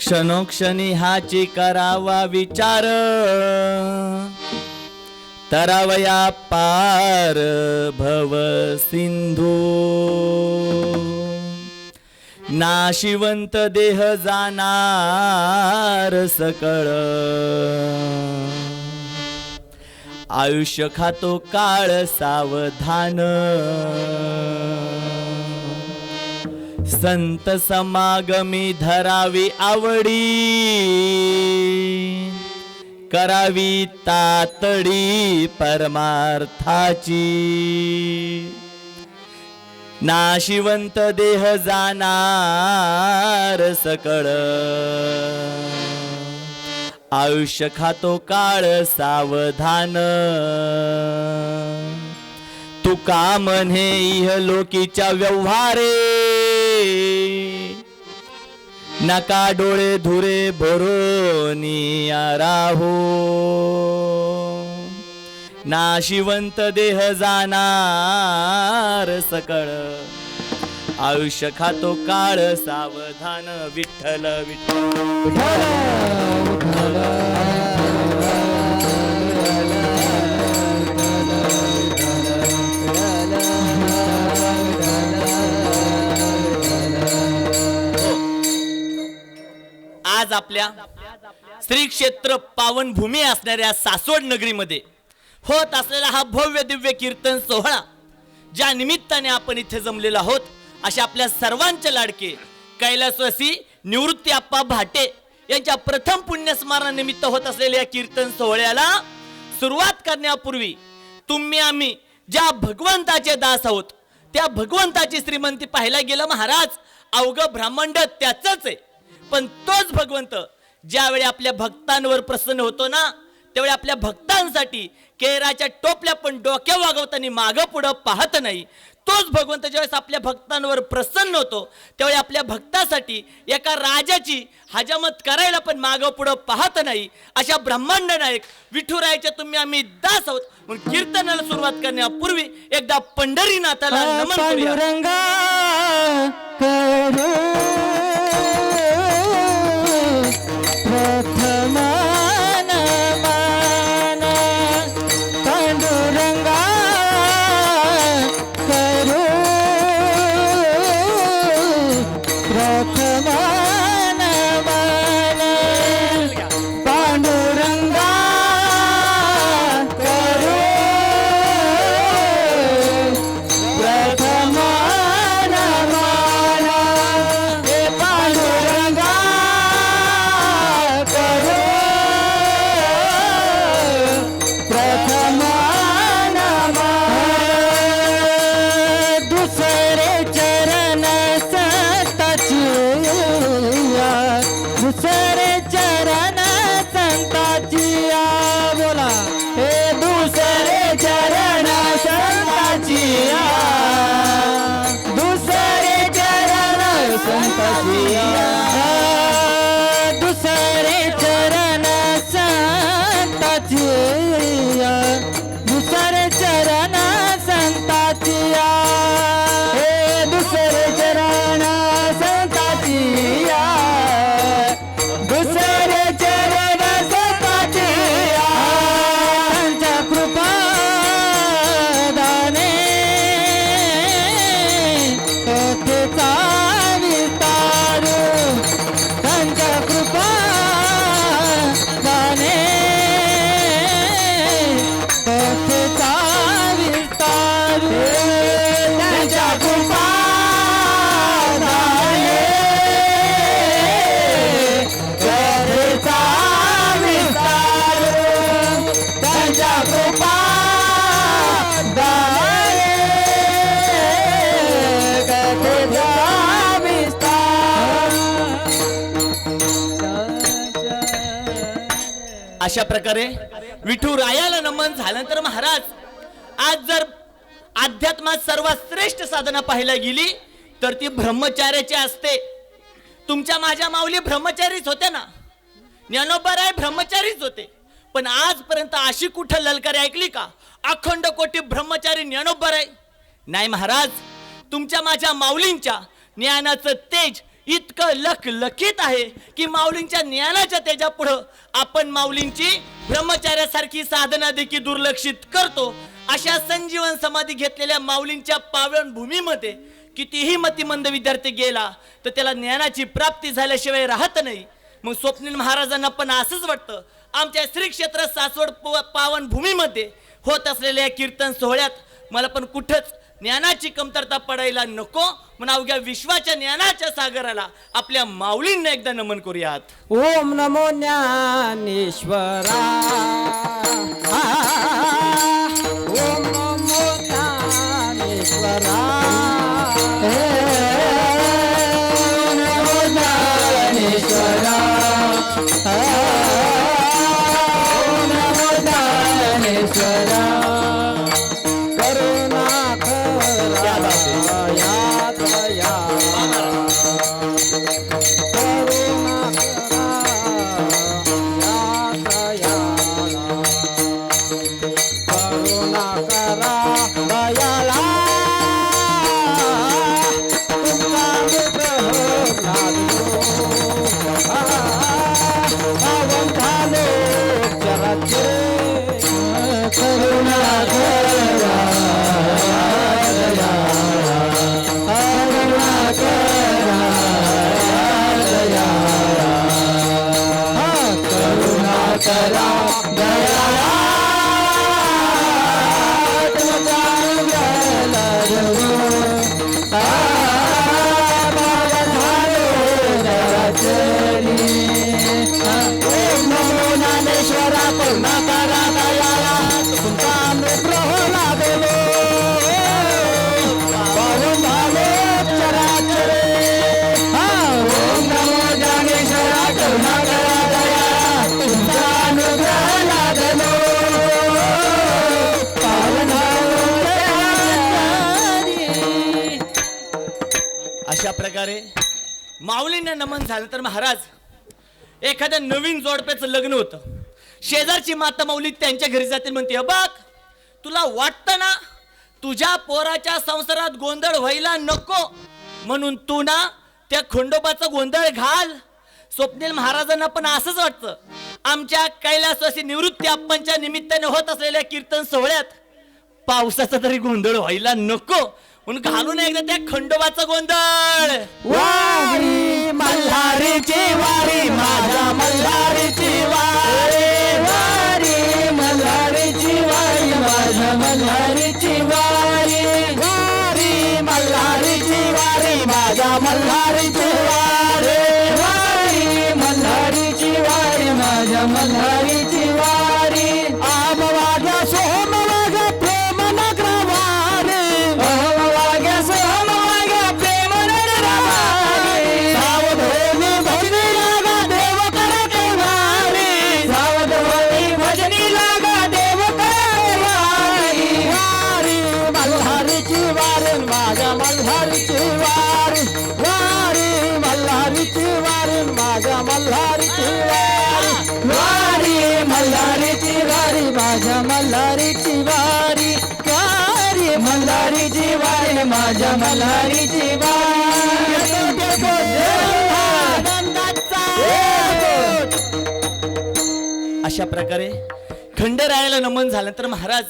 क्षणोक्षणी हाची करावा विचार, तरावया पार भव सिंधू. नाशिवंत देह जाणार सकळ, आयुष्य खातो काळ सावधान. संत समागमी धरावी आवडी, करावी तातडी परमार्थाची. नाशिवंत देह जाणार सकळ, आयुष्य खातो काळ सावधान. तुका म्हणे इहलोकीच्या व्यवहारे, नका डोळे धुरे भरोनी राहो. नाशिवंत देह जाणार सकळ, आयुष्य खातो काळ सावधान. विठ्ठल विठ्ठल आज आपल्या श्री क्षेत्र पावनभूमी असणाऱ्या सासवड नगरीमध्ये होत असलेला हा भव्य दिव्य कीर्तन सोहळा, ज्या निमित्ताने आपण इथे जमलेलो आहोत, अशा आपल्या सर्वांचे लाडके कैलासवासी निवृत्ती आप्पा भाटे यांच्या प्रथम पुण्यस्मरणानिमित्त होत असलेल्या या कीर्तन सोहळ्याला सुरुवात करण्यापूर्वी तुम्ही आम्ही ज्या भगवंताचे दास आहोत, त्या भगवंताची श्रीमंती पाहायला गेलं महाराज, अवघं ब्रह्मांड त्याचंच आहे. पण तोच भगवंत ज्यावेळी आपल्या भक्तांवर प्रसन्न होतो ना, त्यावेळी आपल्या भक्तांसाठी केराच्या टोपल्या पण डोक्या वागवताना मागं पुढं पाहत नाही. तोच भगवंत ज्यावेळेस आपल्या भक्तांवर प्रसन्न होतो, त्यावेळी आपल्या भक्तासाठी एका राजाची हजामत करायला पण मागं पुढं पाहत नाही. अशा ब्रह्मांड नायक विठुरायाच्या तुम्ही आम्ही दास आहोत. म्हणून कीर्तनाला सुरुवात करण्यापूर्वी एकदा पंढरीनाथाला नमन करूया. अशा प्रकारे विठुरायाला नमन झाल्यानंतर महाराज, आज जर अध्यात्मात सर्वात श्रेष्ठ साधना पाहायला गेली तर ती ब्रह्मचार्याची असते. तुमच्या माझ्या माऊली ब्रह्मचारीच होत्या ना, ज्ञानोबाराय ब्रह्मचारीच होते. पण आजपर्यंत अशी कुठं ललकारी ऐकली का अखंड कोटी ब्रह्मचारी ज्ञानोबाराय? नाही महाराज, तुमच्या माझ्या माऊलींच्या ज्ञानाचं तेज इतकं लखलखीत आहे की माऊलींच्या ज्ञानाच्या त्याच्या पुढं आपण माऊलींची ब्रह्मचार्यासारखी साधना देखील दुर्लक्षित करतो. अशा संजीवन समाधी घेतलेल्या माऊलींच्या पावन भूमीमध्ये कितीही मतिमंद विद्यार्थी गेला तर त्याला ज्ञानाची प्राप्ती झाल्याशिवाय राहत नाही. मग स्वप्नील महाराजांना पण असंच वाटतं. आमच्या श्री क्षेत्र सासवड पावन भूमीमध्ये होत असलेल्या कीर्तन सोहळ्यात मला पण कुठंच ज्ञानाची कमतरता पडायला नको म्हणून अवघ्या विश्वाच्या ज्ञानाच्या सागराला आपल्या माऊलींना एकदा नमन करूयात. ओम नमो ज्ञानेश्वरा. ओम नमो ज्ञानेश्वरा. ओम नमो ज्ञानेश्वरा. ओम नमो ज्ञानेश्वरा. अशा प्रकारे माऊलींना नमन झालं तर महाराज एखाद्या नवीन जोडप्याचं लग्न होतं. शेजारची माता माऊली त्यांच्या घरी जाते म्हणते, बघ तुला वाटतं ना तुझ्या पोराच्या संसारात गोंधळ व्हायला नको म्हणून तू ना त्या खंडोबाचा गोंधळ घाल. स्वप्नील महाराजांना पण असंच वाटतं. आमच्या कैलासवासी निवृत्ती अप्पांच्या निमित्ताने होत असलेल्या कीर्तन सोहळ्यात पावसाचा तरी गोंधळ व्हायला नको म्हणून घालून एकदा त्या खंडोबाचा गोंधळ. वारी मल्हारीची वारी माझ्या मल्हारीची वारी. वारी मल्हारीची वारी माझ्या मल्हारीची वारी. वारी मल्हारीची वारी माझ्या मल्हारीची वारी. वारी मल्हारीची वारी माझ्या मल्हारीची वारी. आम वाग्या सोम वाग्या प्रेम नगरवारी. वाग्या सोम वाग्या प्रेम नगरवारी. सावधोनी भजनी लागा देव करते वारी. सावधोनी भजनी लागा देव करते वारी. वारी मल्हारीची वारी माझ्या मल्हारीची वारी. वारी मल्हारीची वारी माझ्या मल्हारीची वारी. वारी मल्हारीची वारी माझ्या मल्हारीची वारी. वारी मल्हारीची वारी माझ्या मल्हारीची वारी. अशा प्रकारे खंडरायाला नमन झालं तर महाराज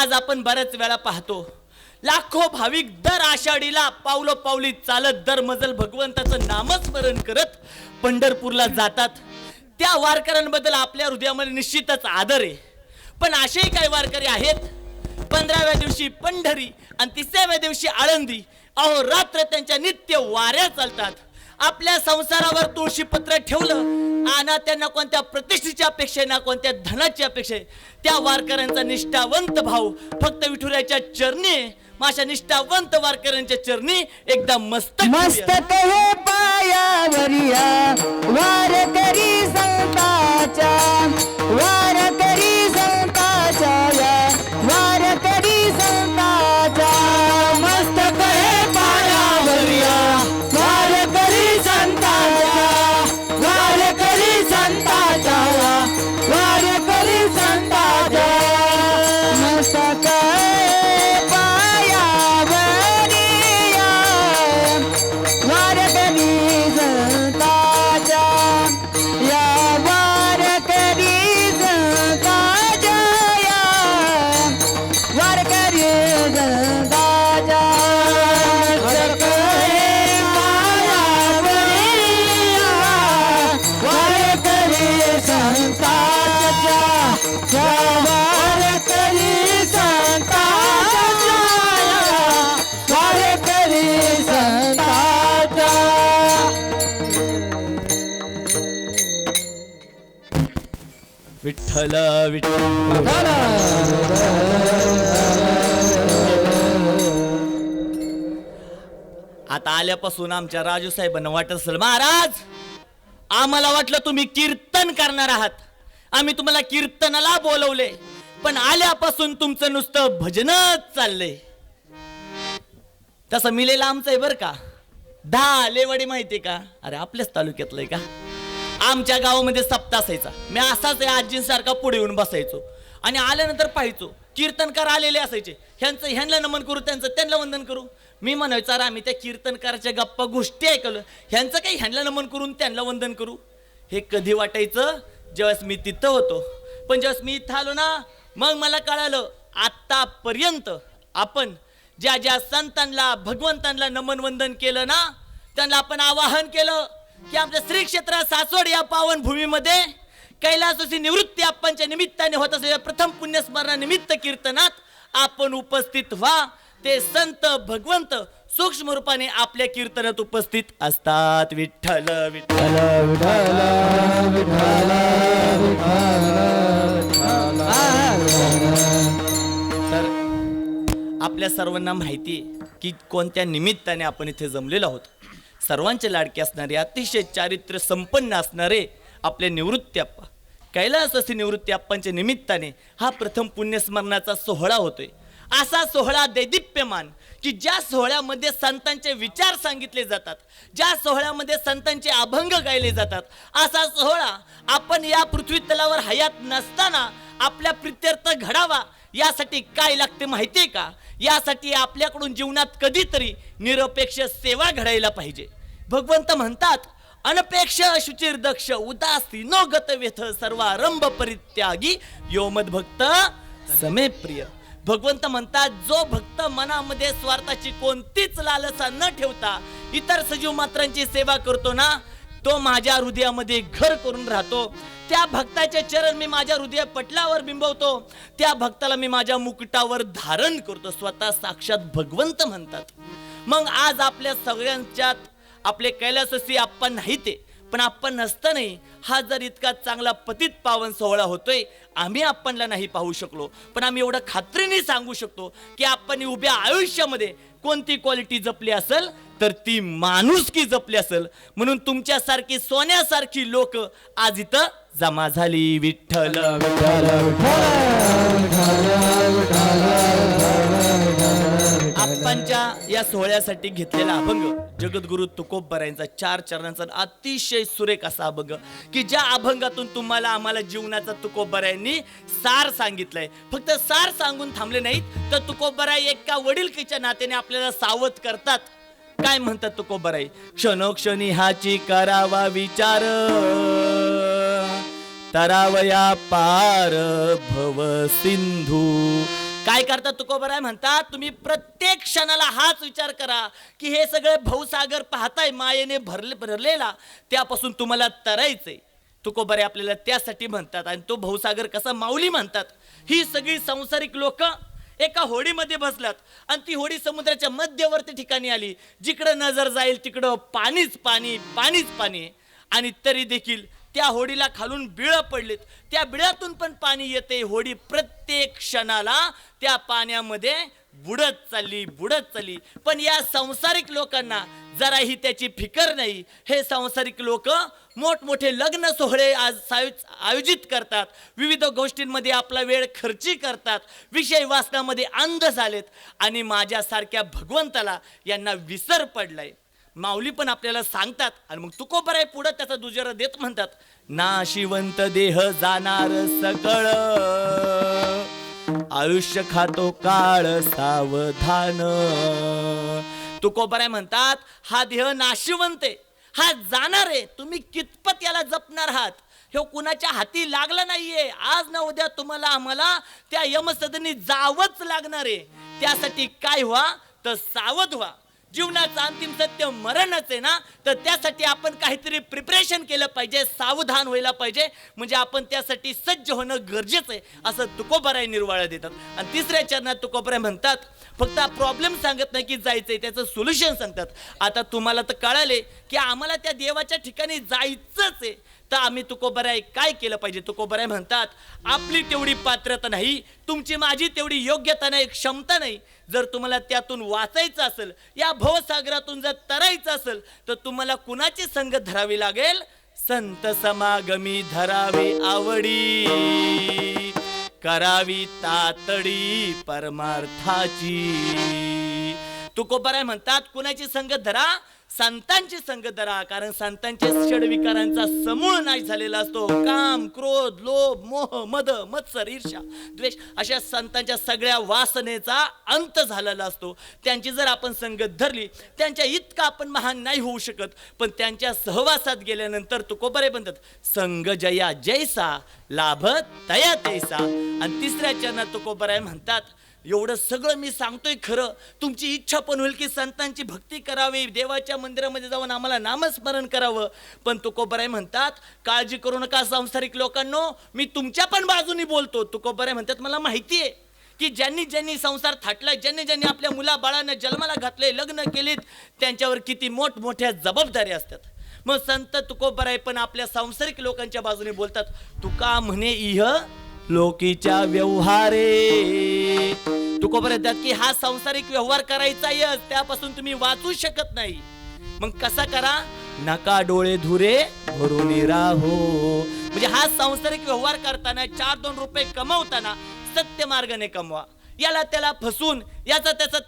आज आपण बऱ्याच वेळा पाहतो लाखो भाविक दर आषाढीला पावलोपावली चालत दर मजल भगवंताचं नामस्मरण करत पंढरपूरला जातात. त्या वारकऱ्यांबद्दल आपल्या हृदयामध्ये निश्चितच आदर आहे. पण असेही काही वारकरी आहेत 15व्या दिवशी पंढरी आणि 30व्या दिवशी आळंदी अहोरात्र त्यांच्या नित्य वाऱ्या चालतात. आपल्या संसारावर तुळशीपत्र ठेवलं आणि त्यांना कोणत्या प्रतिष्ठेची अपेक्षा आहे ना कोणत्या धनाची अपेक्षा आहे. त्या वारकऱ्यांचा निष्ठावंत भाव फक्त विठुरायाच्या चरणी आहे. माझ्या निष्ठावंत वारकऱ्यांच्या चरणी एकदा मस्तक मस्तक हे पायावरिया वारकरी संताच्या. वारकरी संताच्या वारकरी संताच्या. मस्तक हे पायावरिया वारकरी संताच्या. वारकरी संताच्या वारकरी संताच्या. मस्तक वारकरी वारकरी संतांच्या वारकरी संतांच्या विठ्ठल विठ्ठल. आता आल्यापासून आमच्या राजू साहेबांना वाटत असेल, महाराज आम्हाला वाटलं तुम्ही कीर्तन करणार आहात, आम्ही तुम्हाला कीर्तनाला बोलवले, पण आल्यापासून तुमचं नुसतं भजनच चाललंय. तसं मिलेला आमचं आहे बरं का. 10 लेवडी माहितीये का? अरे आपल्याच तालुक्यातलंय का. आमच्या गावामध्ये सप्ताह असायचा. मी असाच आजींसारखा पुढे येऊन बसायचो आणि आल्यानंतर पाहायचो कीर्तनकार आलेले असायचे. ह्यांना नमन करू, त्यांना वंदन करू. मी म्हणायचं अरे आम्ही त्या कीर्तनकाराच्या गप्पा गोष्टी ऐकलं, ह्यांचं काही ह्यांना नमन करून त्यांना वंदन करू. हे कधी वाटायचं ज्यावेळेस मी तिथं होतो. पण ज्यावेळेस मी इथं आलो ना, मग मला कळालं आतापर्यंत आपण ज्या ज्या संतांना भगवंतांना नमन वंदन केलं ना, त्यांना आपण आवाहन केलं की आमच्या श्री क्षेत्र सासवड या पावन भूमीमध्ये कैलासवासी निवृत्ती आप्पांच्या निमित्ताने होत असलेल्या प्रथम पुण्यस्मरणानिमित्त कीर्तनात आपण उपस्थित व्हा. ते संत भगवंत सूक्ष्म रूपाने आपल्या कीर्तनात उपस्थित असतात. विठ्ठल विठ्ठल विठ्ठल विठ्ठल तर आपल्या सर्वांना माहिती आहे की कोणत्या निमित्ताने आपण इथे जमलेलो आहोत. सर्वांचे लाडके असणारे, अतिशय चारित्र्य संपन्न असणारे आपले निवृत्ती आप्पा, कैलासवासी निवृत्ती आप्पांच्या निमित्ताने हा प्रथम पुण्यस्मरणाचा सोहळा होतोय. असा सोहळा दैदिप्यमान की ज्या सोहळ्यामध्ये संतांचे विचार सांगितले जातात, ज्या सोहळ्यामध्ये संतांचे अभंग गायले जातात, असा सोहळा आपण या पृथ्वी तलावर हयात नसताना आपल्या प्रित्यर्थ घडावा यासाठी काय लागते माहितीये का? यासाठी आपल्याकडून जीवनात कधीतरी निरपेक्ष सेवा घडायला पाहिजे. भगवंत म्हणतात अनपेक्ष शुचिर दक्ष उदासी नो गत व्यथ सर्वारंभ परित्यागी यो मद्भक्त समे प्रिय. भगवंत म्हणतात जो भक्त मनामध्ये स्वार्थाची कोणतीच लालसा न ठेवता इतर सजीव मात्रांची सेवा करतो ना, तो माझ्या हृदयामध्ये घर करून राहतो. त्या भक्ताचे चरण मी माझ्या हृदय पटलावर बिंबवतो, त्या भक्ताला मी माझ्या मुकुटावर धारण करतो. स्वतः साक्षात भगवंत म्हणतात. मग आज आपल्या सगळ्यांच्यात आपले कैलासवासी आप्पा नाही ते, पण आपण नसतानाही हा जर इतका चांगला पतित पावन सोहळा होतोय, आम्ही आपणला नाही पाहू शकलो, पण आम्ही एवढं खात्रीने सांगू शकतो की आपण उभ्या आयुष्यामध्ये कोणती क्वालिटी जपली असेल तर ती माणुसकी जपली असेल. म्हणून तुमच्यासारखी सोन्यासारखी लोक आज इथं जमा झाली. विठ्ठल आप्पांच्या या सोहळ्यासाठी घेतलेला अभंग जगद्गुरु तुकोबरायांचा 4 चरणांचा अतिशय सुरेख असा अभंग की ज्या अभंगातून तुम्हाला आम्हाला जीवनाचा तुकोबरायांनी सार सांगितलंय. फक्त सार सांगून थांबले नाहीत तर तुकोबराय एका वडीलकीच्या नात्याने आपल्याला सावध करतात. काय म्हणतात तुकोबराय? क्षणोक्षणी हाची करावा विचार तरावया पार भव सिंधू. काय करतात तुकोबराय म्हणतात, तुम्ही प्रत्येक क्षणाला हाच विचार करा की हे सगळे भवसागर पाहताय मायेने भरलेला, त्यापासून तुम्हाला तरायचंय. तुकोबराय आपल्याला त्यासाठी म्हणतात. आणि तो भवसागर कसा माऊली म्हणतात. ही सगळी सांसारिक लोक एका होडीमध्ये बसलात आणि ती होडी समुद्राच्या मध्यवर्ती ठिकाणी आली. जिकडं नजर जाईल तिकडं पाणीच पाणी, पाणीच पाणी. आणि तरी देखील त्या होडीला खालून बिळं पडलेत, त्या बिळातून पण पाणी येते. होडी प्रत्येक क्षणाला त्या पाण्यामध्ये बुडत चालली. पण या संसारिक लोकांना जराही त्याची फिकर नाही. हे संसारिक लोक मोठमोठे लग्न सोहळे आज आयोजित करतात, विविध गोष्टींमध्ये आपला वेळ खर्ची करतात, विषय वाचनामध्ये अंध झालेत आणि माझ्यासारख्या भगवंताला यांना विसर पडलाय. माऊली पण आपल्याला सांगतात. आणि मग तुकोबराय पुढे त्याचा दुजरा देत म्हणतात, नाशिवंत देह जाणार सकळ आयुष्य खातो काळ सावधान. तुकोबराय म्हणतात हा देह नाशिवंत आहे, हा जाणार आहे. तुम्ही कितपत याला जपणार आहात हे कुणाच्या हाती लागलं नाहीये. आज ना उद्या तुम्हाला आम्हाला त्या यमसदनी जावंच लागणार आहे. त्यासाठी काय व्हा तर सावध व्हा. जीवनाचं अंतिम सत्य मरणच आहे ना, तर त्यासाठी आपण काहीतरी प्रिपरेशन केलं पाहिजे, सावधान व्हायला पाहिजे. म्हणजे आपण त्यासाठी सज्ज होणं गरजेचं आहे, असं तुकोबाराय निर्वाळा देतात. आणि तिसऱ्या चरणात तुकोबाराय म्हणतात, फक्त प्रॉब्लेम सांगत नाही की जायचंय, त्याचं सोल्युशन सांगतात. आता तुम्हाला तर कळाले की आम्हाला त्या देवाच्या ठिकाणी जायचंच आहे, तर आम्ही तुकोबाराय काय केलं पाहिजे. तुकोबाराय म्हणतात, आपली तेवढी पात्रता नाही, तुमची माझी तेवढी योग्यता नाही, क्षमता नाही. जर तुम्हाला त्यातून वाचायचं असेल, या भवसागरातून जर तरायचं असेल, तर तुम्हाला कुणाची संगत धरावी लागेल. संत समागमी धरावी आवडी, करावी तातडी परमार्थाची. तुकोबाराय म्हणतात, कुणाची संगत धरा, संतांची संगत धरा. कारण संतांचे षडविकारांचा समूळ नाश झालेला असतो. काम, क्रोध, लोभ, मोह, मद, मत्सर, ईर्ष्या, द्वेष अशा संतांच्या सगळ्या वासनेचा अंत झालेला असतो. त्यांची जर आपण संगत धरली, त्यांच्या इतका आपण महान नाही होऊ शकत, पण त्यांच्या सहवासात गेल्यानंतर तुकोबाराय म्हणतात, संग जया जैसा लाभ तया तैसा. आणि तिसऱ्या चरणात तुकोबाराय म्हणतात, एवढं सगळं मी सांगतोय खरं, तुमची इच्छा पण होईल की संतांची भक्ती करावी, देवाच्या मंदिरामध्ये जाऊन आम्हाला नामस्मरण करावं. पण तुकोबाराय म्हणतात, काळजी करू नका सांसारिक लोकांनो, मी तुमच्या पण बाजूनी बोलतो. तुकोबाराय म्हणतात, मला माहिती आहे की ज्यांनी ज्यांनी संसार थाटलाय, ज्यांनी ज्यांनी आपल्या मुला बाळांना जन्माला घातले, लग्न केलीत, त्यांच्यावर किती मोठमोठ्या जबाबदारी असतात. मग संत तुकोबाराय पण आपल्या सांसारिक लोकांच्या बाजूने बोलतात. तुका म्हणे इह लोकीच्या व्यवहारे. तुकोबाराय म्हणतात की हा सांसारिक व्यवहार करायचाय, त्यापासून तुम्ही वाचू शकत नाही. मग कसा करा, नका डोळे धुरे भरून राहो. म्हणजे हा सांसारिक व्यवहार करताना, 4-2 रुपये कमवताना सत्य मार्गाने कमवा. याला त्याला फसून, याचा त्याचा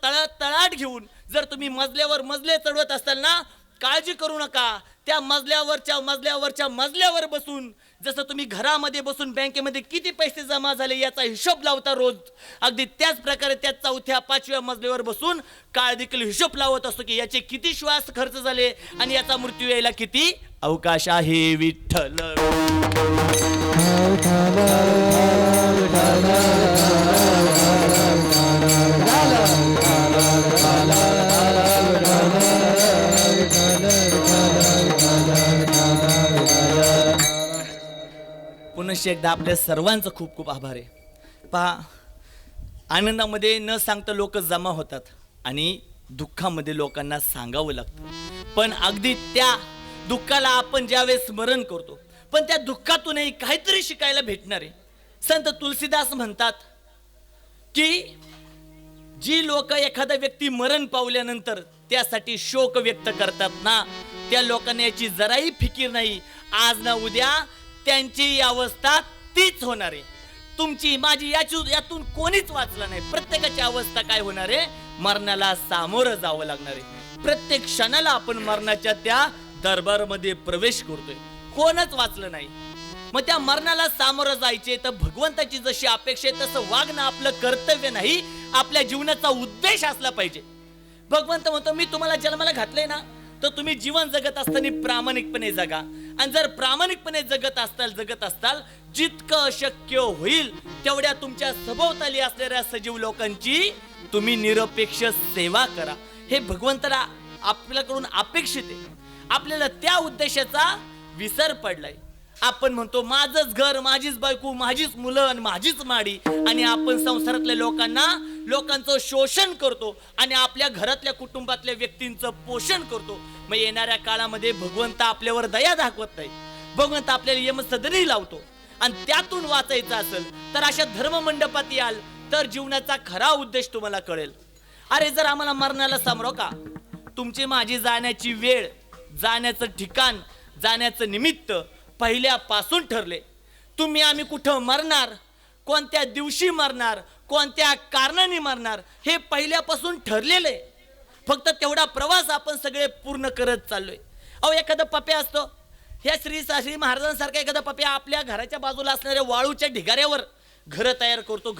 तळाट घेऊन जर तुम्ही मजल्यावर मजले चढवत असाल ना, काळजी करू नका. त्या मजल्यावर बसून, जसं तुम्ही घरामध्ये बसून बँकेमध्ये किती पैसे जमा झाले याचा हिशोब लावता रोज, अगदी त्याच प्रकारे त्या 4थ्या-5व्या मजल्यावर बसून काळ देखील हिशोब लावत असतो की याचे किती श्वास खर्च झाले आणि याचा मृत्यू यायला किती अवकाश आहे. विठ्ठल पुनश्च एकदा आपल्या सर्वांचं खूप खूप आभार आहे. पहा, आनंदामध्ये न सांगता लोक जमा होतात आणि दुःखामध्ये लोकांना सांगावं लागतं. पण अगदी त्या दुःखाला आपण ज्यावेळेस स्मरण करतो, पण त्या दुःखातूनही काहीतरी शिकायला भेटणार आहे. संत तुलसीदास म्हणतात की जी लोक एखादा व्यक्ती मरण पावल्यानंतर त्यासाठी शोक व्यक्त करतात ना, त्या लोकांना याची जराही फिकीर नाही, आज ना उद्या त्यांची अवस्था तीच होणार आहे. तुमची माझी यातून कोणीच वाचलं नाही. प्रत्येकाची अवस्था काय होणार आहे, मरणाला सामोरं जावं लागणार आहे. प्रत्येक क्षणाला आपण मरणाच्या त्या दरबारामध्ये प्रवेश करतोय, कोणच वाचलं नाही. मग त्या मरणाला सामोरं जायचे तर भगवंताची जशी अपेक्षा आहे तसं वागणं आपलं कर्तव्य नाही, आपल्या जीवनाचा उद्देश असला पाहिजे. भगवंत म्हणतो, मी तुम्हाला जन्माला घातलंय ना, तर तुम्ही जीवन जगत असताना प्रामाणिकपणे जगा. आणि जर प्रामाणिकपणे जगत असताल जितकं शक्य होईल तेवढ्या तुमच्या सभोवताली असलेल्या सजीव लोकांची तुम्ही निरपेक्ष सेवा करा. हे भगवंताला आपल्याकडून अपेक्षित आहे. आपल्याला त्या उद्देशाचा विसर पडलाय. आपण म्हणतो माझंच घर, माझीच बायको, माझीच मुलं आणि माझीच माडी, आणि आपण संसारातल्या लोकांचं शोषण करतो आणि आपल्या घरातल्या कुटुंबातल्या व्यक्तींचं पोषण करतो. मग येणाऱ्या काळामध्ये भगवंत आपल्यावर दया दाखवत नाही, भगवंत आपल्याला यमसदनी लावतो. आणि त्यातून वाचायचं असेल तर अशा धर्ममंडपात याल तर जीवनाचा खरा उद्देश तुम्हाला कळेल. अरे जर आम्हाला मरणाला सामोरं का, तुमची माझी जाण्याची वेळ, जाण्याचं ठिकाण, जाण्याचं निमित्त पहिल्यापासून ठरले. आम्ही कुठं मरणार, कोणत्या दिवशी मरणार, कोणत्या कारणाने मरणार, हे पहिल्यापासून ठरलेलं आहे. फक्त तेवढा प्रवास आपण सगळे पूर्ण करत चाललोय. अहो एखादा पप्या असतो, ह्या श्री महाराजांसारखा एखादा पप्या आपल्या घराच्या बाजूला असणाऱ्या वाळूच्या ढिगाऱ्यावर घरं तयार करतो,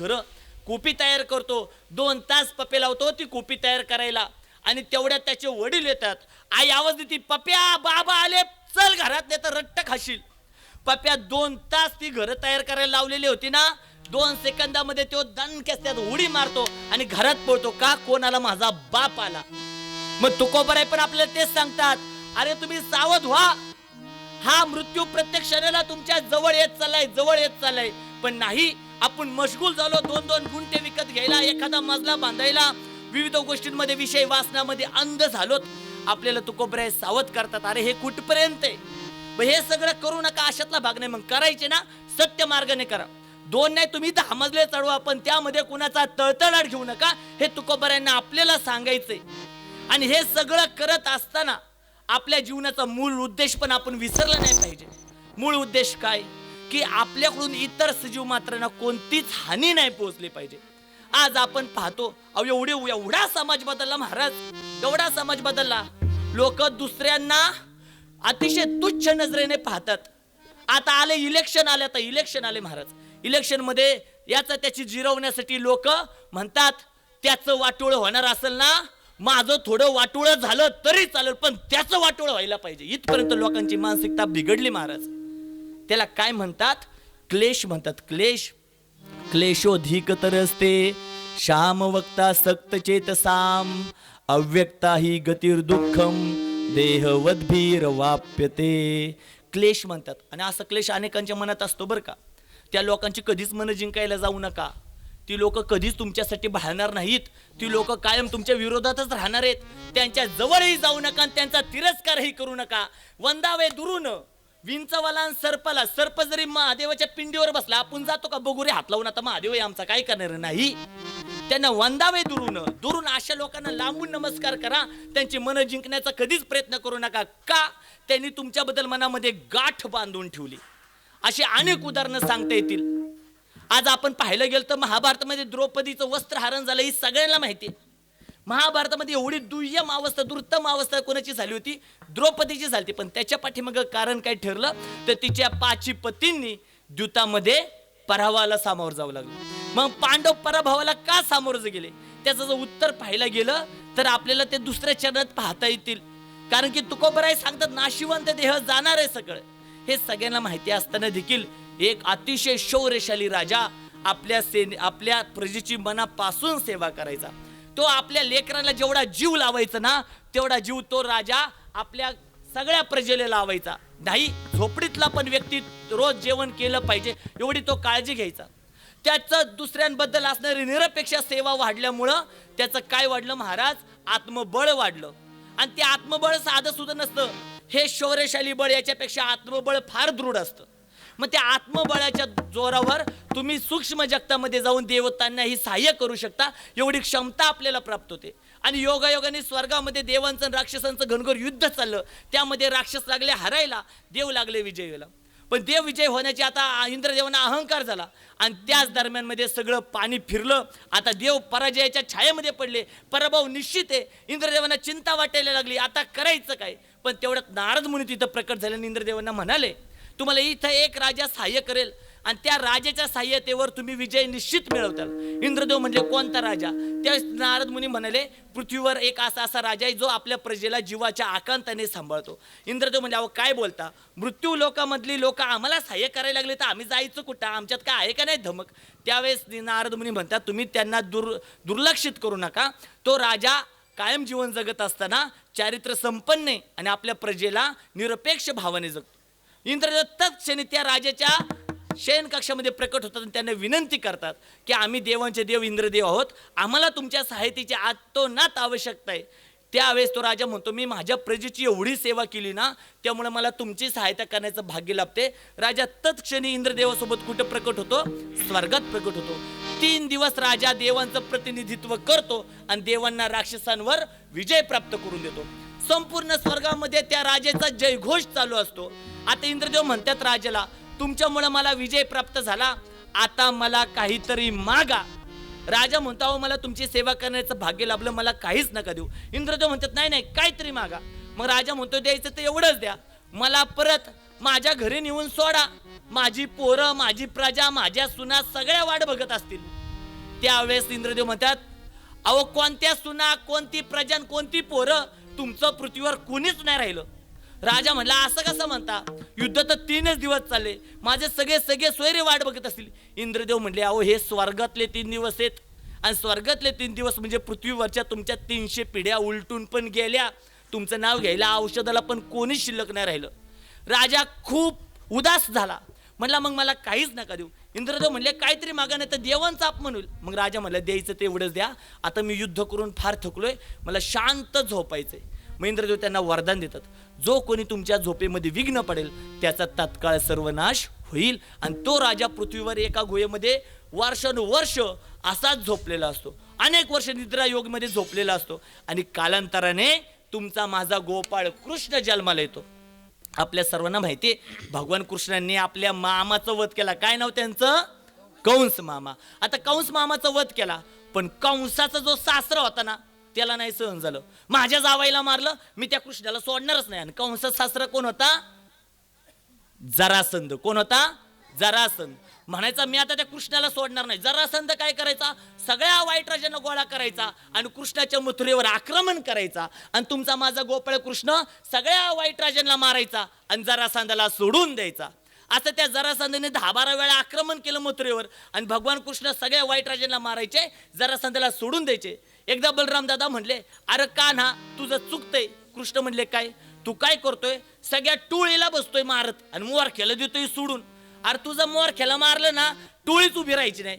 कोपी तयार करतो. 2 तास पप्या लावतो ती कोपी तयार करायला, आणि तेवढ्यात त्याचे वडील येतात. आई आवाज देते, पप्या बाबा आले, चल घरात, नाही तर रट्ट खाशील. पप्या 2 तास ती घरं तयार करायला लावलेली होती ना, 2 सेकंदामध्ये तो दणक्यास त्यात उडी मारतो आणि घरात पळतो. का, कोणाला माझा बाप आला. मग तुकोबराय पण आपल्याला तेच सांगतात, अरे तुम्ही सावध व्हा, हा मृत्यू प्रत्येक क्षणाला तुमच्या जवळ येत चाललाय, जवळ येत चाललाय. पण नाही, आपण मशगूल झालो 2-2 गुंठे विकत घ्यायला, एखादा मजला बांधायला, विविध गोष्टींमध्ये विषय वासनामध्ये अंध झालोत. आपल्याला तुकोबराय सावध करतात, अरे हे कुठपर्यंत आहे, हे सगळं करू नका, अशातला भाग नाही. मग करायचे ना सत्य मार्गाने करा. 2 नाही तुम्ही 10 मजले चढवा, पण त्यामध्ये कुणाचा तळतळाट घेऊ नका, हे तुकोबरायांना आपल्याला सांगायचंय. आणि हे सगळं करत असताना आपल्या जीवनाचा मूळ उद्देश पण आपण विसरला नाही पाहिजे. मूळ उद्देश काय, की आपल्याकडून इतर सजीव मात्रांना कोणतीच हानी नाही पोहोचली पाहिजे. आज आपण पाहतो एवढा समाज बदलला महाराज, एवढा समाज बदलला. लोक दुसऱ्यांना अतिशय तुच्छ नजरेने पाहतात. आता आले इलेक्शन, आले आता इलेक्शन आले महाराज. इलेक्शन मध्ये याचा त्याची जिरवण्यासाठी लोक म्हणतात, त्याचं वाटोळ होणार असेल ना, माझं थोडं वाटोळ झालं तरी चालेल, पण त्याचं वाटोळ व्हायला पाहिजे. इथपर्यंत लोकांची मानसिकता बिघडली महाराज. त्याला काय म्हणतात, क्लेश म्हणतात. क्लेश, क्लेशोधिक तरस्ते श्याम वक्ता सक्त चेतसाम अव्यक्ता ही गतिर् दुःखम देहवद्भीर वाप्यते. क्लेश म्हणतात. आणि असा क्लेश अनेकांच्या मनात असतो बरं का. त्या लोकांची कधीच मन जिंकायला जाऊ नका. ती लोक कधीच तुमच्यासाठी भाळणार नाहीत. ती लोक कायम तुमच्या विरोधातच राहणार आहेत. त्यांच्या जवळही जाऊ नका आणि त्यांचा तिरस्कारही करू नका. वंदावे दुरून विंचवाला सर्पाला. सर्प जरी महादेवाच्या पिंडीवर बसला, आपण जातो का बघू रे हात लावून, आता महादेव आमचा काय करणार नाही. त्यांना वंदावे दुरून. दुरून अशा लोकांना लांबून नमस्कार करा. त्यांची मन जिंकण्याचा कधीच प्रयत्न करू नका. का, त्यांनी तुमच्याबद्दल मनामध्ये गाठ बांधून ठेवली. अशी अनेक उदाहरणं सांगता येतील. आज आपण पाहायला गेलं तर महाभारतामध्ये द्रौपदीचं वस्त्रहरण झालं, ही सगळ्यांना माहिती आहे. महाभारतामध्ये एवढी दुय्यम अवस्था, दुर्तम अवस्था कोणाची झाली होती, द्रौपदीची झाली. पण त्याच्या पाठीमागं कारण काय ठरलं, तर तिच्या 5 पतींनी द्यूतामध्ये पराभवाला सामोर जावं लागलं. मग पांडव पराभवाला का सामोरं गेले, त्याचं जर उत्तर पाहायला गेलं तर आपल्याला ते दुसऱ्या चरणात पाहता येतील. कारण की तुकोबराय सांगतात, नाशिवंत देह जाणार आहे सगळं. हे सगळ्यांना माहिती असताना देखील एक अतिशय शौर्यशाली राजा आपल्या प्रजेची मनापासून सेवा करायचा. तो आपल्या लेकराला जेवढा जीव लावायचा ना, तेवढा जीव तो राजा आपल्या सगळ्या प्रजेला लावायचा. नाही, झोपडीतला पण व्यक्ती रोज जेवण केलं पाहिजे एवढी तो काळजी घ्यायचा. त्याचं दुसऱ्यांबद्दल असणारी निरपेक्ष सेवा वाढल्यामुळं त्याचं काय वाढलं महाराज, आत्मबळ वाढलं. आणि ते आत्मबळ साधं सुद्धा नसतं, हे शौर्यशाली बळ याच्यापेक्षा आत्मबळ फार दृढ असतं. मग त्या आत्मबळाच्या जोरावर तुम्ही सूक्ष्म जगतामध्ये जाऊन देवतांनाही सहाय्य करू शकता, एवढी क्षमता आपल्याला प्राप्त होते. आणि योगायोगाने स्वर्गामध्ये देवांचं राक्षसांचं घनघोर युद्ध चाललं. त्यामध्ये राक्षस लागले हरायला, देव लागले विजयाला. पण देव विजय होण्याची आता इंद्रदेवांना अहंकार झाला आणि त्याच दरम्यान मध्ये सगळं पाणी फिरलं. आता देव पराजयाच्या छायेमध्ये पडले, पराभव निश्चित आहे. इंद्रदेवांना चिंता वाटायला लागली, आता करायचं काय. पण तेवढ्यात नारद मुनी तिथं प्रकट झाले आणि इंद्रदेवांना म्हणाले, तुम्हाला इथं एक राजा सहाय्य करेल आणि त्या राजाच्या सहाय्यतेवर तुम्ही विजय निश्चित मिळवताल. इंद्रदेव म्हणले, कोणता राजा. त्या नारद मुनी म्हणाले, पृथ्वीवर एक असा राजा आहे जो आपल्या प्रजेला जीवाच्या आकांताने सांभाळतो. इंद्रदेव म्हणजे, अहो काय बोलता, मृत्यू लोकामधली लोक आम्हाला सहाय्य करायला लागले तर आम्ही जायचं कुठं, आमच्यात काय आहे का नाही धमक. त्यावेळेस नारद मुनी म्हणतात, तुम्ही त्यांना दुर्लक्षित करू नका. तो राजा कायम जीवन जगत असताना चारित्र्य संपन्न आहे आणि आपल्या प्रजेला निरपेक्ष भावाने जगतो. इंद्रदेव तत्क्षणी त्या राजाच्या शयन कक्षामध्ये प्रकट होतात आणि त्यांना विनंती करतात की आम्ही देवांचे देव इंद्रदेव आहोत, आम्हाला तुमच्या सहायतेची आतोनात आवश्यकता आहे. त्यावेळेस तो राजा म्हणतो, मी माझ्या प्रजेची एवढी सेवा केली ना, त्यामुळे मला तुमची सहायता करण्याचं भाग्य लाभते. राजा तत्क्षणी इंद्रदेवासोबत कुठं प्रकट होतो, स्वर्गात प्रकट होतो. 3 दिवस राजा देवांचं प्रतिनिधित्व करतो आणि देवांना राक्षसांवर विजय प्राप्त करून देतो. संपूर्ण स्वर्गामध्ये त्या राजाचा जयघोष चालू असतो. आता इंद्रदेव म्हणतात राजाला, तुमच्यामुळे मला विजय प्राप्त झाला, आता मला काहीतरी मागा. राजा म्हणतो, अहो मला तुमची सेवा करण्याचं भाग्य लाभलं, मला काहीच नका देऊ. इंद्रदेव म्हणतात, नाही नाही काहीतरी मागा. मग राजा म्हणतो, द्यायचं तर एवढंच द्या, मला परत माझ्या घरी नेऊन सोडा. माझी पोरं, माझी प्रजा, माझ्या सुना सगळ्या वाट बघत असतील. त्यावेळेस इंद्रदेव म्हणतात, अहो कोणत्या सुना, कोणती प्रजा, कोणती पोरं, तुमचं पृथ्वीवर कोणीच नाही राहिलं. राजा म्हणला, असं कसं म्हणता, युद्ध तर 3च दिवस चालले, माझे सगळे सोयरे वाट बघत असतील. इंद्रदेव म्हणले, अहो हे स्वर्गातले 3 दिवस आहेत आणि स्वर्गातले 3 दिवस म्हणजे पृथ्वीवरच्या तुमच्या 300 पिढ्या उलटून पण गेल्या. तुमचं नाव घ्यायला औषधाला पण कोणीच शिल्लक नाही राहिलं. राजा खूप उदास झाला. म्हणला मग मला काहीच नका देऊ. इंद्रदेव म्हणले काहीतरी मागा, नाही तर देवांचा अपमान होईल. मग राजा म्हणला द्यायचं ते एवढंच द्या, आता मी युद्ध करून फार थकलोय, मला शांत झोपायचंय. मग इंद्रदेव त्यांना वरदान देतात, जो कोणी तुमच्या झोपेमध्ये विघ्न पडेल त्याचा तत्काळ सर्वनाश होईल. आणि तो राजा पृथ्वीवर एका गुहेमध्ये वर्षानुवर्ष असाच झोपलेला असतो, अनेक वर्ष निद्रा योगमध्ये झोपलेला असतो. आणि कालांतराने तुमचा माझा गोपाळ कृष्ण जन्माला येतो. आपल्या सर्वांना माहिती आहे भगवान कृष्णांनी आपल्या मामाचा वध केला. काय नाव त्यांचं? कंस मामा. आता कंस मामाचा वध केला, पण कंसाचा जो सासरा होता ना त्याला नाही सहन झालं. माझ्या जावाईला मारलं, मी त्या कृष्णाला सोडणारच नाही. आणि कंसाचा सासरा कोण होता? जरासंध. कोण होता? जरासंध. म्हणायचा मी आता त्या कृष्णाला सोडणार नाही. जरासंध काय करायचा? सगळ्या वाईट राजांना गोळा करायचा आणि कृष्णाच्या मथुरेवर आक्रमण करायचा. आणि तुमचा माझा गोपाळ कृष्ण सगळ्या वाईट राजांना मारायचा आणि जरासंधाला सोडून द्यायचा. असं त्या जरासंधाने 10-12 वेळा आक्रमण केलं मथुरेवर. आणि भगवान कृष्ण सगळ्या वाईट राजांना मारायचे, जरासंधाला सोडून द्यायचे. एकदा बलराम दादा म्हणले, अरे कान्हा तुझं चुकतंय. कृष्ण म्हणले काय? तू काय करतोय? सगळ्या टोळीला बसतोय मारत आणि मोरख्याला देतोय सोडून. अरे तुझं मोरख्याला मारलं ना टोळीच उभी राहायची नाही.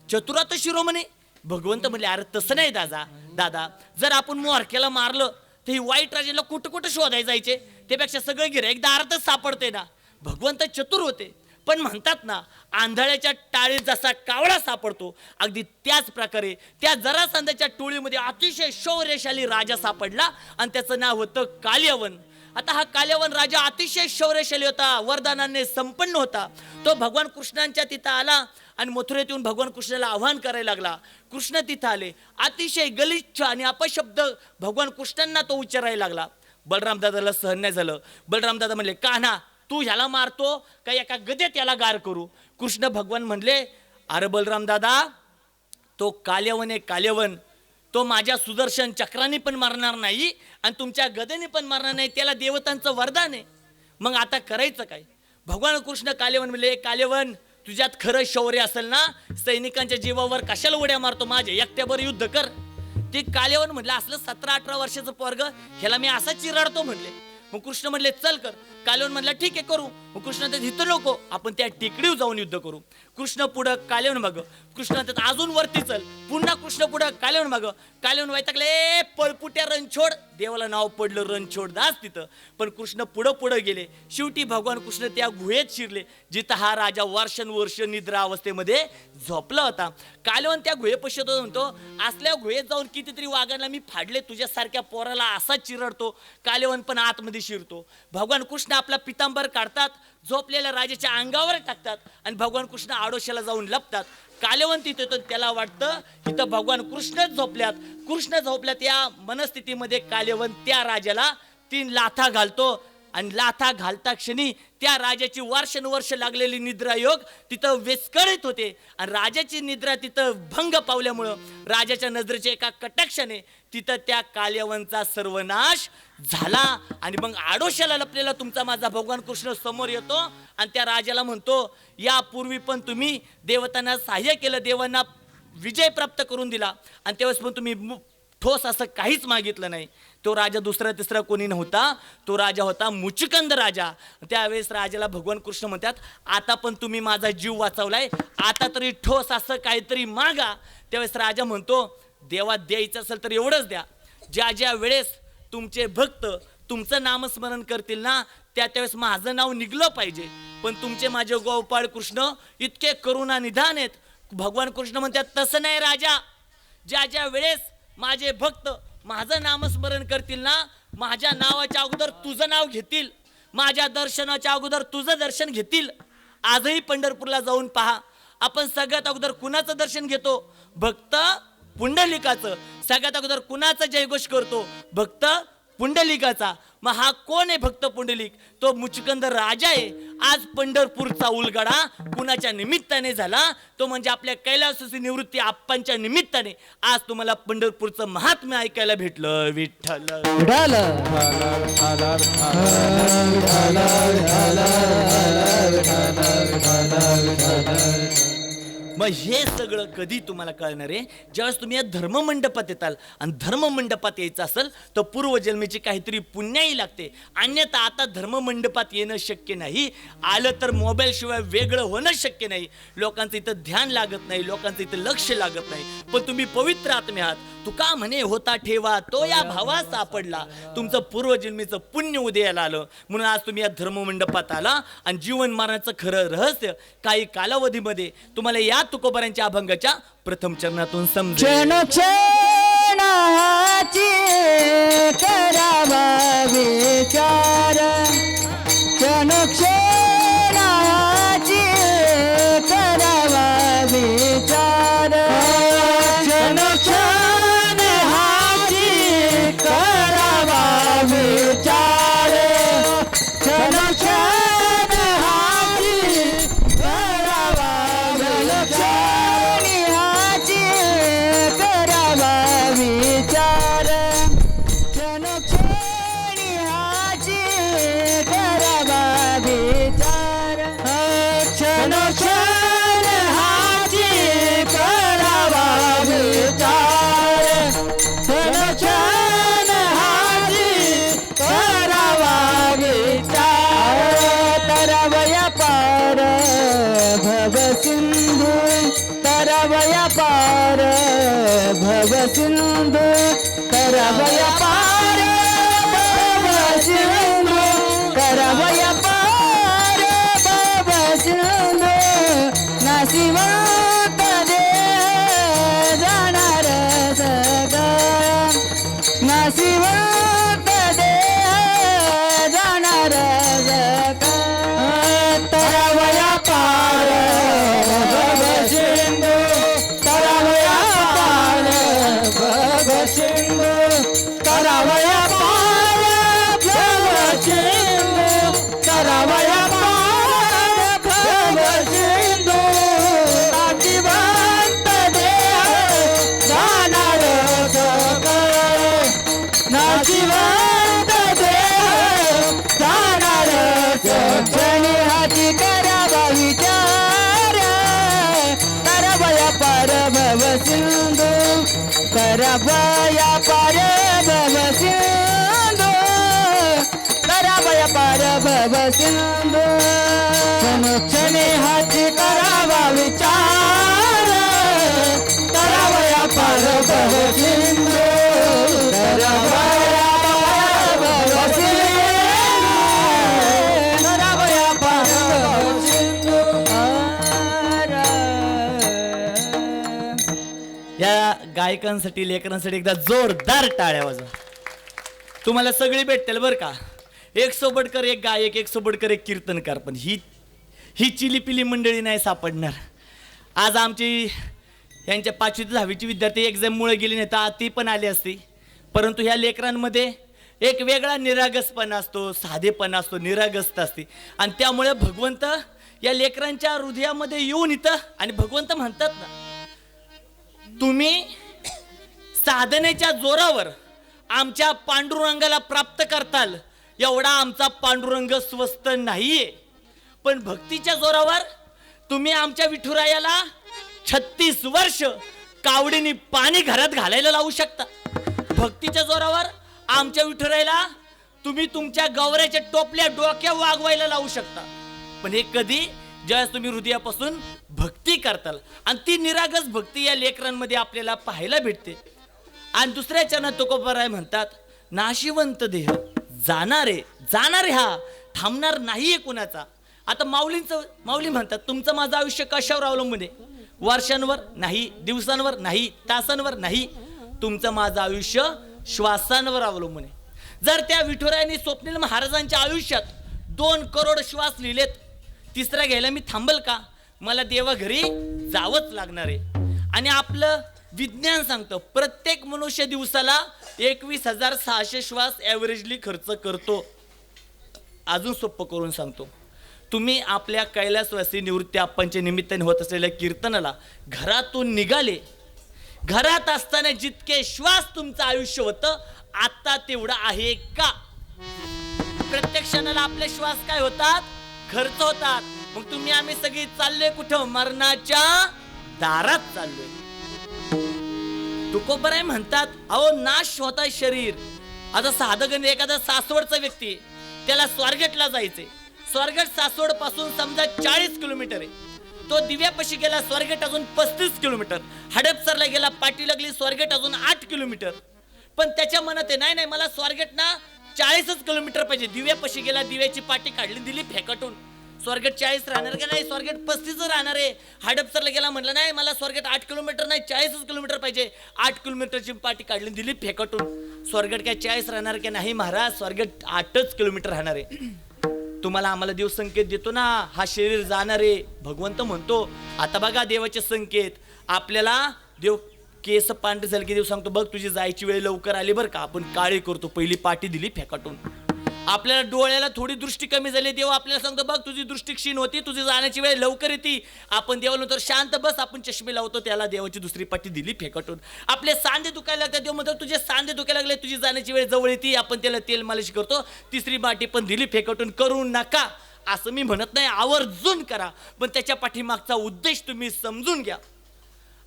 चतुरात शिरोमणी. भगवंत म्हणले अरे तसं नाही दादा, जर आपण मोरख्याला मारलं तर ही वाईट राजाला कुठं कुठं शोधायला जायचे, त्यापेक्षा सगळं गिऱ्हाईक दारातच सापडते ना. भगवंत चतुर होते. पण म्हणतात ना आंधळ्याच्या टाळीत जसा कावळा सापडतो, अगदी त्याच प्रकारे त्या जरासंधाच्या टोळीमध्ये अतिशय शौर्यशाली राजा सापडला आणि त्याचं नाव होतं काल्यवन. आता हा काल्यवन राजा अतिशय शौर्यशाली होता, वरदानाने संपन्न होता. तो भगवान कृष्णांच्या तिथं आला आणि मथुरेत येऊन भगवान कृष्णाला आव्हान करायला लागला. कृष्ण तिथं आले, अतिशय गलिच्छ आणि अपशब्द भगवान कृष्णांना तो उच्चारायला लागला. बलराम दादाला सहन नाही झालं. बलराम दादा म्हणले कान्हा तू ह्याला मारतो का एका गदेत याला गार करू? कृष्ण भगवान म्हणले अरे बलराम दादा, तो काल्यवन आहे काल्यवन, तो माझ्या सुदर्शन चक्राने पण मारणार नाही आणि तुमच्या गदेने पण मारणार नाही, त्याला देवतांचं वरदान आहे. मग आता करायचं काय? भगवान कृष्ण काल्यवन म्हणले काल्यवन तुझ्यात खरं शौर्य असेल ना, सैनिकांच्या जीवावर कशाला उड्या मारतो, माझ्या एकट्यावर युद्ध कर. ते काल्यवन म्हटलं असलं 17-18 वर्षाचं पोरग ह्याला मी असा चिराडतो म्हणले. मग कृष्ण म्हणले चल कर. काल्यवन म्हणला ठीक आहे करू. मग कृष्ण म्हणतात इथं नको, आपण त्या टेकडीवर जाऊन युद्ध करू. कृष्ण पुढं काल्यवन मागं. कृष्ण म्हणतात अजून वरती चल. पुन्हा कृष्ण पुढं काल्यवन मागं. काल्यवन वैतागले पळपुट्या रणछोड. देवाला नाव पडलं रणछोड दास तिथं. पण कृष्ण पुढं गेले. शेवटी भगवान कृष्ण त्या गुहेत शिरले जिथं हा राजा वर्षानुवर्ष निद्रा अवस्थेमध्ये झोपला होता. काल्यवन त्या गुहेपाशी होतो, म्हणतो असल्या गुहेत जाऊन कितीतरी वाघांना मी फाडले, तुझ्यासारख्या पोराला असा चिरडतो. काल्यवन पण आतमध्ये शिरतो. भगवान कृष्ण आपला पितांबर काढतात, झोपलेल्या राजाच्या अंगावर टाकतात आणि भगवान कृष्ण आडोशाला जाऊन लपतात. काल्यवन तिथे येतो, त्याला वाटतं इथं भगवान कृष्णच झोपल्यात. कृष्ण झोपल्यात या मनस्थितीमध्ये काल्यवन त्या राजाला 3 लाथा घालतो आणि लाथा घालता क्षणी त्या राजाची वर्षानुवर्ष लागलेली निद्रा योग तिथं विस्कळीत होते आणि राजाची निद्रा तिथं भंग पावल्यामुळं राजाच्या नजरेच्या एका कटाक्षाने तिथं त्या काल्यवनचा सर्वनाश झाला. आणि मग आडोशाला लपलेला तुमचा माझा भगवान कृष्ण समोर येतो आणि त्या राजाला म्हणतो यापूर्वी पण तुम्ही देवतांना सहाय्य केलं, देवांना विजय प्राप्त करून दिला आणि त्यावेळेस पण तुम्ही ठोस असं काहीच मागितलं नाही. तो राजा दुसरा तिसरा कोणी नव्हता, तो राजा होता मुचुकंद राजा. त्यावेळेस राजाला भगवान कृष्ण म्हणतात आता पण तुम्ही माझा जीव वाचवलाय, आता तरी ठोस असं काहीतरी मागा. त्यावेळेस राजा म्हणतो देवा द्यायचं असेल तर एवढंच द्या, ज्या वेळेस तुमचे भक्त तुमचं नामस्मरण करतील ना त्यावेळेस माझं नाव निघलं पाहिजे. पण तुमचे माझे गोपाळ कृष्ण इतके करुणा निधान आहेत. भगवान कृष्ण म्हणतात तसं नाही राजा, ज्या वेळेस माझे भक्त माझं नामस्मरण करतील ना, माझ्या नावाच्या अगोदर तुझं नाव घेतील, माझ्या दर्शनाच्या अगोदर तुझं दर्शन घेतील. आजही पंढरपूरला जाऊन पहा, आपण सगळ्यात अगोदर कुणाचं दर्शन घेतो? भक्त पुंडलिकाचं. सगळ्यात अगोदर कुणाचा जयघोष करतो? भक्त पुंडलिकाचा. मग हा कोण आहे भक्त पुंडलिक? तो मुचुकंद राजा आहे. आज पंढरपूरचा उलगडा कुणाच्या निमित्ताने झाला? तो म्हणजे आपल्या कैलासाची निवृत्ती आप्पांच्या निमित्ताने आज तुम्हाला पंढरपूरचं महात्म्य ऐकायला भेटलं. विठ्ठल विठ्ठल मग हे सगळं कधी तुम्हाला कळणार आहे, ज्यावेळेस तुम्ही या धर्ममंडपात येताल. आणि धर्ममंडपात यायचं असेल तर पूर्वजन्मीची काहीतरी पुण्याही लागते. अन्यथा आता धर्ममंडपात येणं शक्य नाही. आलं तर मोबाईल शिवाय वेगळं होणं शक्य नाही. लोकांचं इथं ध्यान लागत नाही, लोकांचं इथं लक्ष लागत नाही. पण तुम्ही पवित्र आत्मे आहात. तुका म्हणे होता ठेवा तो या भावा सापडला. तुमचं पूर्वजन्मीचं पुण्य उदयाला आलं म्हणून आज तुम्ही या धर्ममंडपात आला. आणि जीवन मरणाचं खरं रहस्य काही कालावधीमध्ये तुम्हाला या तुकोबारांच्या अभंगाच्या प्रथम चरणातून समजेल. क्षणाची करावा विचार, क्षणाची करावा विचार, क्षणाची करावा विचार, क्षणाची करावा विचार, क्षणक्षणी हाची करावा विचार, क्षणक्षण हाची करावा विचार, क्षणक्षण हाची करावा विचार. तरवया पार भव सिंधू, तरवया पार भव सिंधू, तरवया पार भव सिंधू, तरवया पार भव सिंधू. नाशिवंत देह जाणार सगळं, नाशिवंत देह जाणार सगळं. तरवया पार भव सिंधू, तरवया पार भव सिंधू, तरवया पार भव सिंधू, तरवया पार भव सिंधू. नाशिवंत देह जाणार सगळं, नाशिवंत देह जाणार सगळं. क्षणी हाती करावा विचार, तरवया पार भव सिंधू, तरवया पार भव सिंधू, तरवया पार भव सिंधू. क्षणी हाती करावा विचार, तरवया पार भव सिंधू, तरवया पार भव सिंधू, तरवया पार भव सिंधू. या गायकांसाठी लेकरांसाठी एकदा जोरदार टाळ्या वाजवा. तुम्हाला सगळी भेटतील बरं का. एक सोबतकर एक गायक, एक सोबतकर एक कीर्तनकार. पण ही चिलीपिली मंडळी नाही सापडणार. आज आमची यांच्या 5वी ते 10वीची विद्यार्थी एक्झाममुळे गेली नाही तर ती पण आली असती. परंतु ह्या लेकरांमध्ये एक वेगळा निरागसपणा असतो, साधेपणा असतो, निरागसता असते. आणि त्यामुळे भगवंत या लेकरांच्या हृदयामध्ये येऊन इथं, आणि भगवंत म्हणतात ना, तुम्ही साधनेच्या जोरावर आमच्या पांडुरंगाला प्राप्त करताल एवढा आमचा पांडुरंग स्वस्त नाहीये. पण भक्तीच्या जोरावर तुम्ही आमच्या विठुरायाला 36 वर्ष कावडीने पाणी घरात घालायला लावू शकता. भक्तीच्या जोरावर आमच्या विठुरायाला तुम्ही तुमच्या गौऱ्याच्या टोपल्या डोक्या वागवायला लावू शकता. पण हे कधी, ज्यावेळेस तुम्ही हृदयापासून भक्ती करताल. आणि ती निरागस भक्ती या लेकरांमध्ये आपल्याला पाहायला भेटते. आणि दुसऱ्या चरणात तुकोबाराय म्हणतात, नाशिवंत देह जाणारे हा थांबणार नाहीये कुणाचा. आता माऊली म्हणतात, तुमचं माझं आयुष्य कशावर अवलंबून आहे? वर्षांवर नाही, दिवसांवर नाही, तासांवर नाही. तुमचं माझं आयुष्य श्वासांवर अवलंबून आहे. जर त्या विठुरायांनी स्वप्नील महाराजांच्या आयुष्यात 2 करोड श्वास लिहिलेत, तिसरा घ्यायला मी थांबल का? मला देवाघरी जावंच लागणार आहे. आणि आपलं विज्ञान सांगतं प्रत्येक मनुष्य दिवसाला 21,600 श्वास ॲव्हरेजली खर्च करतो. अजून सोपं करून सांगतो, तुम्ही आपल्या कैलासवासी निवृत्ती आप्पांच्या निमित्ताने होत असलेल्या कीर्तनाला घरातून निघाले, घरात असताना जितके श्वास तुमचं आयुष्य होतं आता तेवढं आहे का? प्रत्येक क्षणाला आपले श्वास काय होतात? खर्च होतात. मग तुम्ही आम्ही सगळी चालले कुठं? मरणाच्या दारात चाललोय. तुकोबराय म्हणतात, अहो नाश होताय शरीर. आता साधं गण एखादा सासवडचा व्यक्ती आहे, त्याला स्वारगेटला जायचंय. स्वारगेट सासवड पासून समजा 40 किलोमीटर आहे. तो दिव्यापाशी गेला, स्वारगेट अजून 35 किलोमीटर. हडपसरला गेला, पाठी लागली, स्वारगेट अजून 8 किलोमीटर. पण त्याच्या मनात आहे, नाही नाही मला स्वारगेट ना 40च किलोमीटर पाहिजे. दिव्यापाशी गेला, दिव्याची पाठी काढली, दिली फेकटून. स्वारगेट 40 राहणार का नाही, स्वारगेट 35 राहणार आहे. हडपसरला गेला, म्हटलं नाही मला स्वारगेट 8 किलोमीटर नाही 40च किलोमीटर पाहिजे. 8 किलोमीटरची पाठी काढली, दिली फेकटून. स्वारगेट काय 40 राहणार का नाही महाराज, स्वारगेट 8च किलोमीटर राहणार आहे. तुम्हाला आम्हाला देव संकेत देतो ना, हा शरीर जाणार आहे. भगवंत म्हणतो, आता बघा देवाचे संकेत. आपल्याला देव केस पांढरे झाले की देव सांगतो, बघ तुझी जायची वेळ लवकर आली बरं का. आपण काळी करतो, पहिली पाठी दिली फेकाटून. आपल्याला डोळ्याला थोडी दृष्टी कमी झाली, देव आपल्याला सांगतो, बघ तुझी दृष्टी क्षीण होती, तुझी जाण्याची वेळ लवकर येते. आपण देवाला म्हणतो शांत बस, आपण चष्मे लावतो, त्याला देवाची दुसरी पाठी दिली फेकाटून. आपले सांधे दुखायला लागतात, देव म्हणतो तुझे सांधे दुखायला लागले, तुझी जाण्याची वेळ जवळ येते. आपण त्याला तेल मालिश करतो, तिसरी पाठी पण दिली फेकाटून. करू नका असं मी म्हणत नाही, आवर्जून करा, पण त्याच्या पाठीमागचा उद्देश तुम्ही समजून घ्या.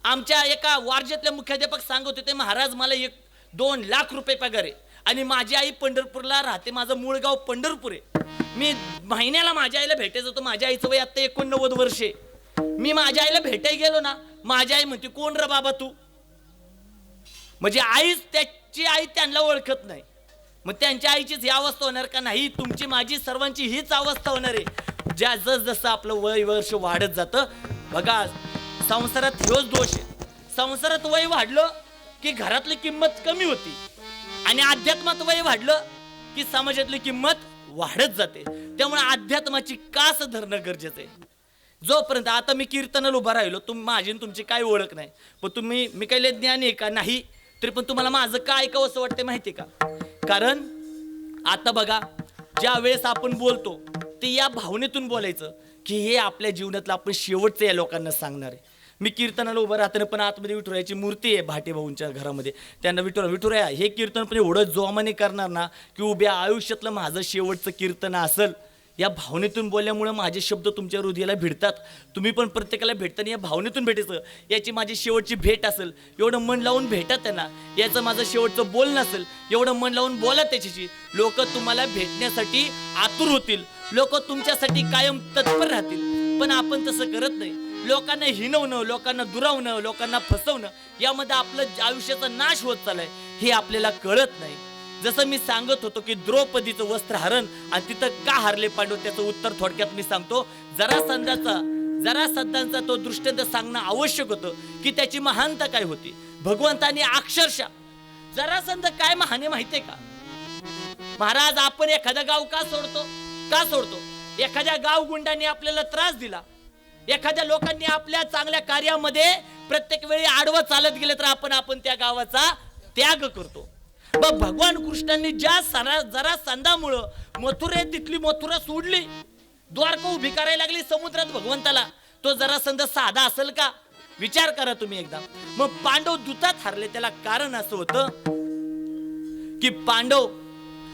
आमच्या एका वारजेतले मुख्याध्यापक सांगत होते, महाराज मला 1-2 लाख रुपये पगार आहे आणि माझी आई पंढरपूरला राहते, माझं मूळ गाव पंढरपूर आहे. मी महिन्याला माझ्या आईला भेटायचं होतं. माझ्या आईचं वय आता 89 वर्षे. मी माझ्या आईला भेटायला गेलो ना, माझी आई म्हणते, कोण रे बाबा तू? म्हणजे आईच त्याची आई त्यांना ओळखत नाही. मग त्यांच्या आईचीच ही अवस्था होणार का? नाही, तुमची माझी सर्वांची हीच अवस्था होणार आहे. ज्या जसं आपलं वय वर्ष वाढत जातं, बघा संसारात हेच दोष आहे. संसारात वय वाढलं की घरातली किंमत कमी होती आणि अध्यात्मात वय वाढलं की समाजातली किंमत वाढत जाते. त्यामुळे अध्यात्माची कास धरणं गरजेचं आहे. जोपर्यंत आता मी कीर्तनाला उभा राहिलो, माझी तुमची काय ओळख नाही, पण मी काही ज्ञानी आहे का? नाही. तरी पण तुम्हाला माझं काय ऐकावं असं वाटतं माहिती का? कारण आता बघा, ज्या वेळेस आपण बोलतो ते या भावनेतून बोलायचं की हे आपल्या जीवनातलं आपण शेवटचं या लोकांना सांगणार आहे. मी कीर्तनाला उभं राहताना पण आतमध्ये विठुरायाची मूर्ती आहे भाटे भाऊंच्या घरामध्ये. त्यांना विठुराया हे कीर्तन पण एवढं जोमाने करणार ना की उभ्या आयुष्यातलं माझं शेवटचं कीर्तन असेल. या भावनेतून बोलल्यामुळे माझे शब्द तुमच्या हृदयाला भिडतात. तुम्ही पण प्रत्येकाला भेटताना या भावनेतून भेटायचं. याची माझी शेवटची भेट असेल, एवढं मन लावून भेटा त्यांना. याचं माझं शेवटचं बोलणं असेल, एवढं मन लावून बोला त्याच्याशी. लोक तुम्हाला भेटण्यासाठी आतुर होतील, लोक तुमच्यासाठी कायम तत्पर राहतील. पण आपण तसं करत नाही. लोकांना हिणवणं, लोकांना दुरावणं, लोकांना फसवणं, यामध्ये आपलं आयुष्याचा नाश होत चाललाय हे आपल्याला कळत नाही. जसं मी सांगत होतो की द्रौपदीचं वस्त्र हरण आणि तिथं का हारले पांडव, त्याचं उत्तर थोडक्यात मी सांगतो. जरासंधाचा तो दृष्टांत सांगणं आवश्यक होतं की त्याची महानता काय होती. भगवंतानी अक्षरशः जरासंध काय महाने माहितीये का महाराज? आपण एखादा गाव का सोडतो? एखाद्या गाव गुंडांनी आपल्याला त्रास दिला, एखाद्या लोकांनी आपल्या चांगल्या कार्यामध्ये प्रत्येक वेळी आडवं चालत गेले तर आपण त्या गावाचा त्याग करतो. मग भगवान कृष्णांनी ज्या जरासंधामुळं तिथली मथुरा सोडली, द्वारका उभी करायला लागली समुद्रात भगवंताला, तो जरासंध साधा असेल का? विचार करा तुम्ही एकदा. मग पांडव द्यूतात हारले, त्याला कारण असं होतं की पांडव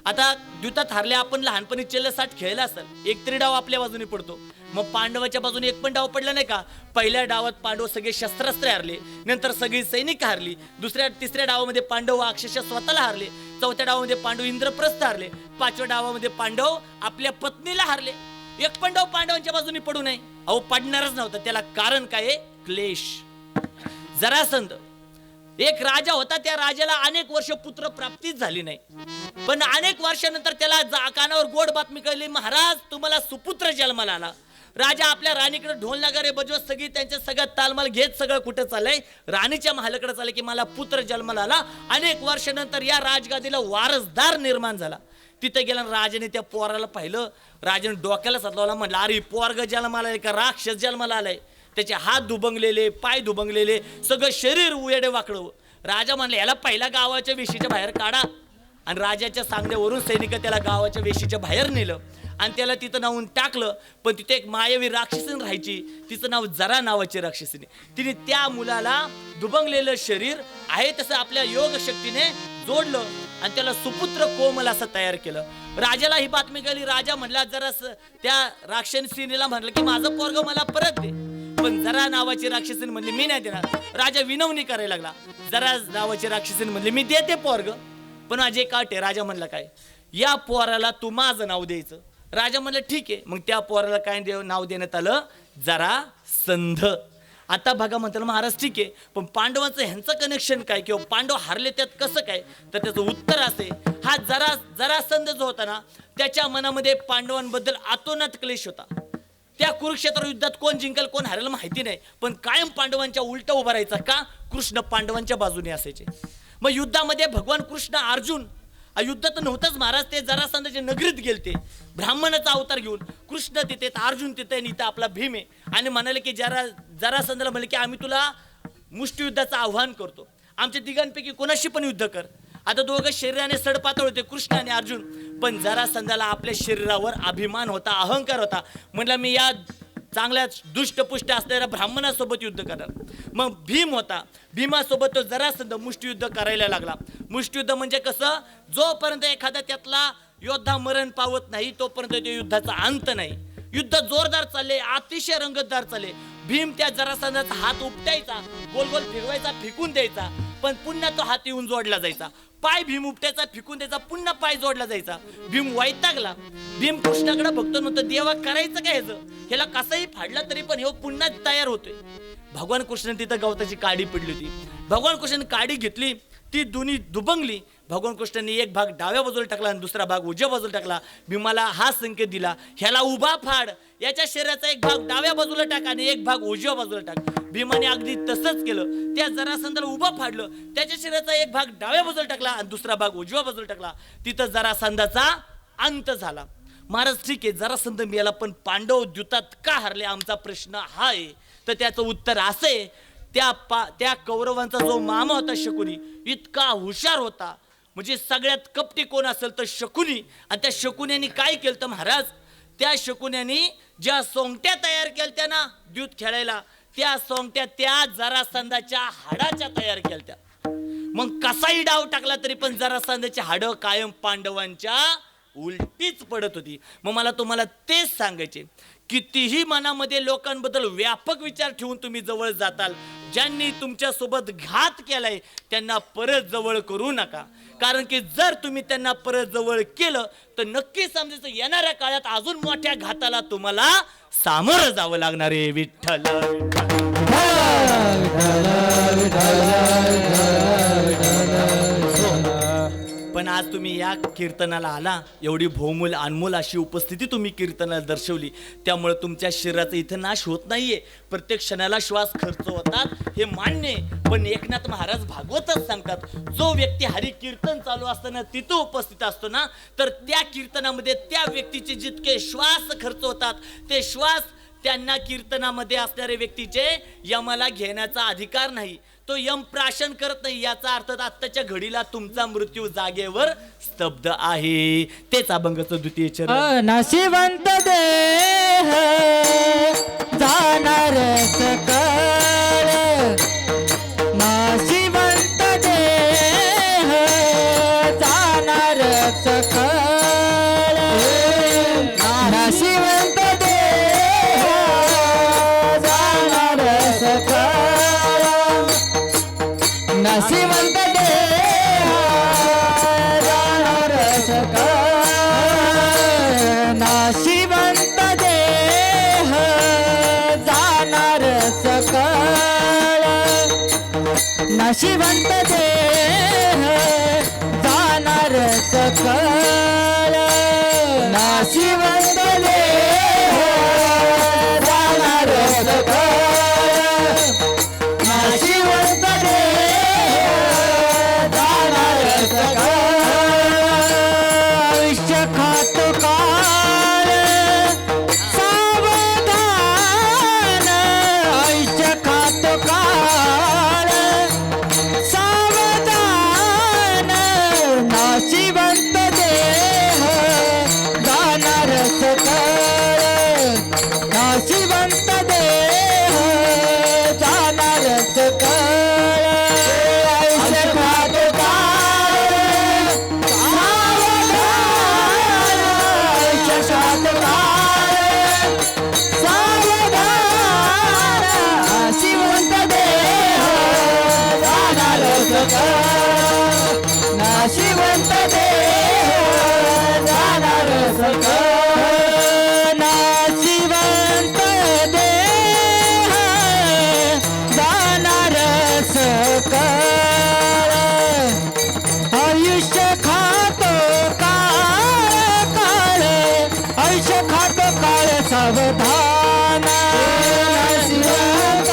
आता द्यूतात हारले. आपण लहानपणी चेल्लसाठ खेळला असेल, एक तरी डाव आपल्या बाजूने पडतो. मग पांडवाच्या बाजूने एक पण डाव पडला नाही का? पहिल्या डावात पांडव सगळे शस्त्रास्त्र हारले, नंतर सगळी सैनिक हारली, तिसऱ्या डावामध्ये पांडव अक्षरशः स्वतःला हारले, चौथ्या डावामध्ये पांडव इंद्रप्रस्थ हारले, 5व्या डावामध्ये पांडव आपल्या पत्नीला हारले. एक पण डाव पांडवांच्या बाजूने पडू नये, अहो पडणारच नव्हता. त्याला कारण काय? क्लेश. जरासंध एक राजा होता, त्या राजाला अनेक वर्ष पुत्र प्राप्तीच झाली नाही. पण अनेक वर्षानंतर त्याला कानावर गोड बातमी कळली, महाराज तुम्हाला सुपुत्र जन्माला आला. राजा आपल्या राणीकडे ढोल नगारे बजवत सगळी त्यांच्या सगळ्यात तालमाल घेत सगळं कुठं चाललंय, राणीच्या महालाकडे चाललंय की मला पुत्र जन्माला आला. अनेक वर्षानंतर या राजगादीला वारसदार निर्माण झाला. तिथे गेला, राजाने त्या पोराला पाहिलं, राजाने डोक्याला सतलावला, म्हटलं अरे पोरग जन्माला आलाय का राक्षस जन्माला आलाय? त्याचे हात दुबंगलेले, पाय दुबंगलेले, सगळं शरीर उयडे वाकडं. राजा म्हणले याला पहिला गावाच्या वेशीच्या बाहेर काढा. आणि राजाच्या सांगण्यावरून सैनिक त्याला गावाच्या वेशीच्या बाहेर नेलं आणि त्याला तिथं नावून टाकलं. पण तिथे एक मायावी राक्षसीन राहायची, तिचं नाव जरा नावाची राक्षसीने. तिने त्या मुलाला दुबंगलेलं शरीर आहे तसं आपल्या योग शक्तीने जोडलं आणि त्याला सुपुत्र कोमल असं तयार केलं. राजाला ही बातमी कळली. राजा म्हणला जरा त्या राक्षसीनेला म्हटलं की माझं पोरग मला परत दे. पण जरा नावाची राक्षसीन म्हणली मी नाही देणार. राजा विनवणी करायला लागला. जरा नावाची राक्षसीन म्हणली मी देते पोरग, पण माझी एक अट आहे. राजा म्हणला काय, या पोराला तू माझं नाव द्यायचं. राजा म्हणलं ठीक आहे. मग त्या पोराला काय नाव देण्यात आलं, जरा संध. आता बघा म्हणतात महाराज ठीक आहे, पण पांडवांचं ह्यांचं कनेक्शन काय, किंवा पांडव हारले त्यात कसं काय, तर त्याचं उत्तर असे, हा जरासंध जो होता ना, त्याच्या मनामध्ये पांडवांबद्दल आतोनात क्लेश होता. त्या कुरुक्षेत्र युद्धात कोण जिंकल कोण हारेल माहिती नाही, पण कायम पांडवांच्या उलट उभा राहायचा. का, कृष्ण पांडवांच्या बाजूने असायचे. मग युद्धामध्ये भगवान कृष्ण अर्जुन, युद्ध तर नव्हतंच महाराज, ते जरासंधाच्या नगरीत गेलते ब्राह्मणाचा अवतार घेऊन. कृष्ण तिथे, अर्जुन तिथे, आणि इथं आपला भीम आहे. आणि म्हणाले की जरासंधाला म्हणले की आम्ही तुला मुष्टियुद्धाचं आव्हान करतो, आमच्या तिघांपैकी कोणाशी पण युद्ध कर. आता दोघं शरीराने सडपातळ होते, कृष्ण आणि अर्जुन. पण जरासंधाला आपल्या शरीरावर अभिमान होता, अहंकार होता. म्हणला मी या चांगल्या दुष्टपुष्ट असलेल्या ब्राह्मणासोबत युद्ध करणार. मग भीम होता, भीमासोबत तो जरासंध मुष्टियुद्ध करायला लागला. मुष्टियुद्ध म्हणजे कसं, जोपर्यंत एखादा त्यातला योद्धा मरण पावत नाही तोपर्यंत त्या युद्धाचा अंत नाही. युद्ध जोरदार चालले, अतिशय रंगतदार चालले. भीम त्या जरासंधाचा हात उपटायचा, गोल गोल फिरवायचा, फेकून द्यायचा, पण पुन्हा तो हात येऊन जोडला जायचा. पाय भीम उपटायचा, फेकून द्यायचा, पुन्हा पाय जोडला जायचा. भीम वैतागला. भीम कृष्णाकडे बघतो नव्हतं, देवा करायचं काय ह्याला कसंही फाडला तरी पण हे पुन्हा तयार होतोय. भगवान कृष्ण तिथं गवताची काडी पडली होती. भगवान कृष्णाने काडी घेतली, ती दोन्ही दुबंगली. भगवान कृष्णाने एक भाग डाव्या बाजूला टाकला आणि दुसरा भाग उजव्या बाजूला टाकला. भीमाला हा संकेत दिला, ह्याला उभा फाड, याच्या शरीराचा एक भाग डाव्या बाजूला टाक आणि एक भाग उजव्या बाजूला टाक. भीमाने अगदी तसंच केलं. त्या जरासंधाला उभं फाडलं, त्याच्या शरीराचा एक भाग डाव्या बाजूला टाकला आणि दुसरा भाग उजव्या बाजूला टाकला. तिथं जरासंधाचा अंत झाला. महाराज ठीक आहे, जरासंध मेला, पण पांडव द्यूतात का हरले आमचा प्रश्न हा आहे. तर त्याचं उत्तर असं आहे, त्या कौरवांचा जो मामा होता शकुनी, इतका हुशार होता. म्हणजे सगळ्यात कपटी कोण असेल तर शकुनी. आणि त्या शकुन्याने काय केलं तर महाराज, त्या शकुन्याने ज्या सोंगट्या तयार केल्या ना द्यूत खेळायला, त्या सोंगट्या त्या जरासंधाच्या हाडाच्या तयार केल्या. मग कसाही डाव टाकला तरी पण जरासंधाची हाडं कायम पांडवांच्या उलटीच पडत होती. मग मला तुम्हाला तेच सांगायचे, कितीही मनामध्ये लोकांबद्दल व्यापक विचार ठेवून तुम्ही जवळ जाताल, ज्यांनी तुमच्या सोबत घात केलाय त्यांना परत जवळ करू नका. कारण की जर तुम्ही त्यांना परत जवळ केलं तर नक्की समजायचं येणाऱ्या काळात अजून मोठ्या घाताला तुम्हाला सामोरं जावं लागणार आहे. विठ्ठल पण आज तुम्ही या कीर्तनाला आला, एवढी बहुमूल अनमोल अशी उपस्थिती तुम्ही कीर्तनाला दर्शवली, त्यामुळे तुमच्या शरीराचा इथं नाश होत नाहीये. प्रत्येक क्षणाला श्वास खर्च होतात हे मान्य, पण एकनाथ महाराज भागवतच सांगतात, जो व्यक्ती हरी कीर्तन चालू असताना तिथं उपस्थित असतो ना, तर त्या कीर्तनामध्ये त्या व्यक्तीचे जितके श्वास खर्च होतात ते श्वास त्यांना कीर्तनामध्ये असणाऱ्या व्यक्तीचे यमाला घेण्याचा अधिकार नाही. तो यम प्राशन करत नाही. याचा अर्थ आत्ताच्या घडीला तुमचा मृत्यू जागेवर स्तब्ध आहे. तेच अभंगाचं द्वितीय चरण. नशिवंत देह जाणार सकळ, नशिवंत देह जाणार सकळ, नशिवंत देह जाणार सकळ, नशिवंत देह जाणार सकळ, नशिवंत देह जाणार सकळ, नशिवंत देह जाणार सकळ, नशिवंत देह जाणार सकळ, नशिवंत देह जाणार सकळ, आयुष्य खातो काळ सावधान, आयुष्य खातो काळ सावधान, नाशिवंत देह जाणार सकळ, नाशिवंत देह नाशिवंत देह जाणार सकळ नाशिवंत देह जाणार सकळ आयुष्य खातो काळ काळ आयुष्य खातो काळ सावधान नाशिवंत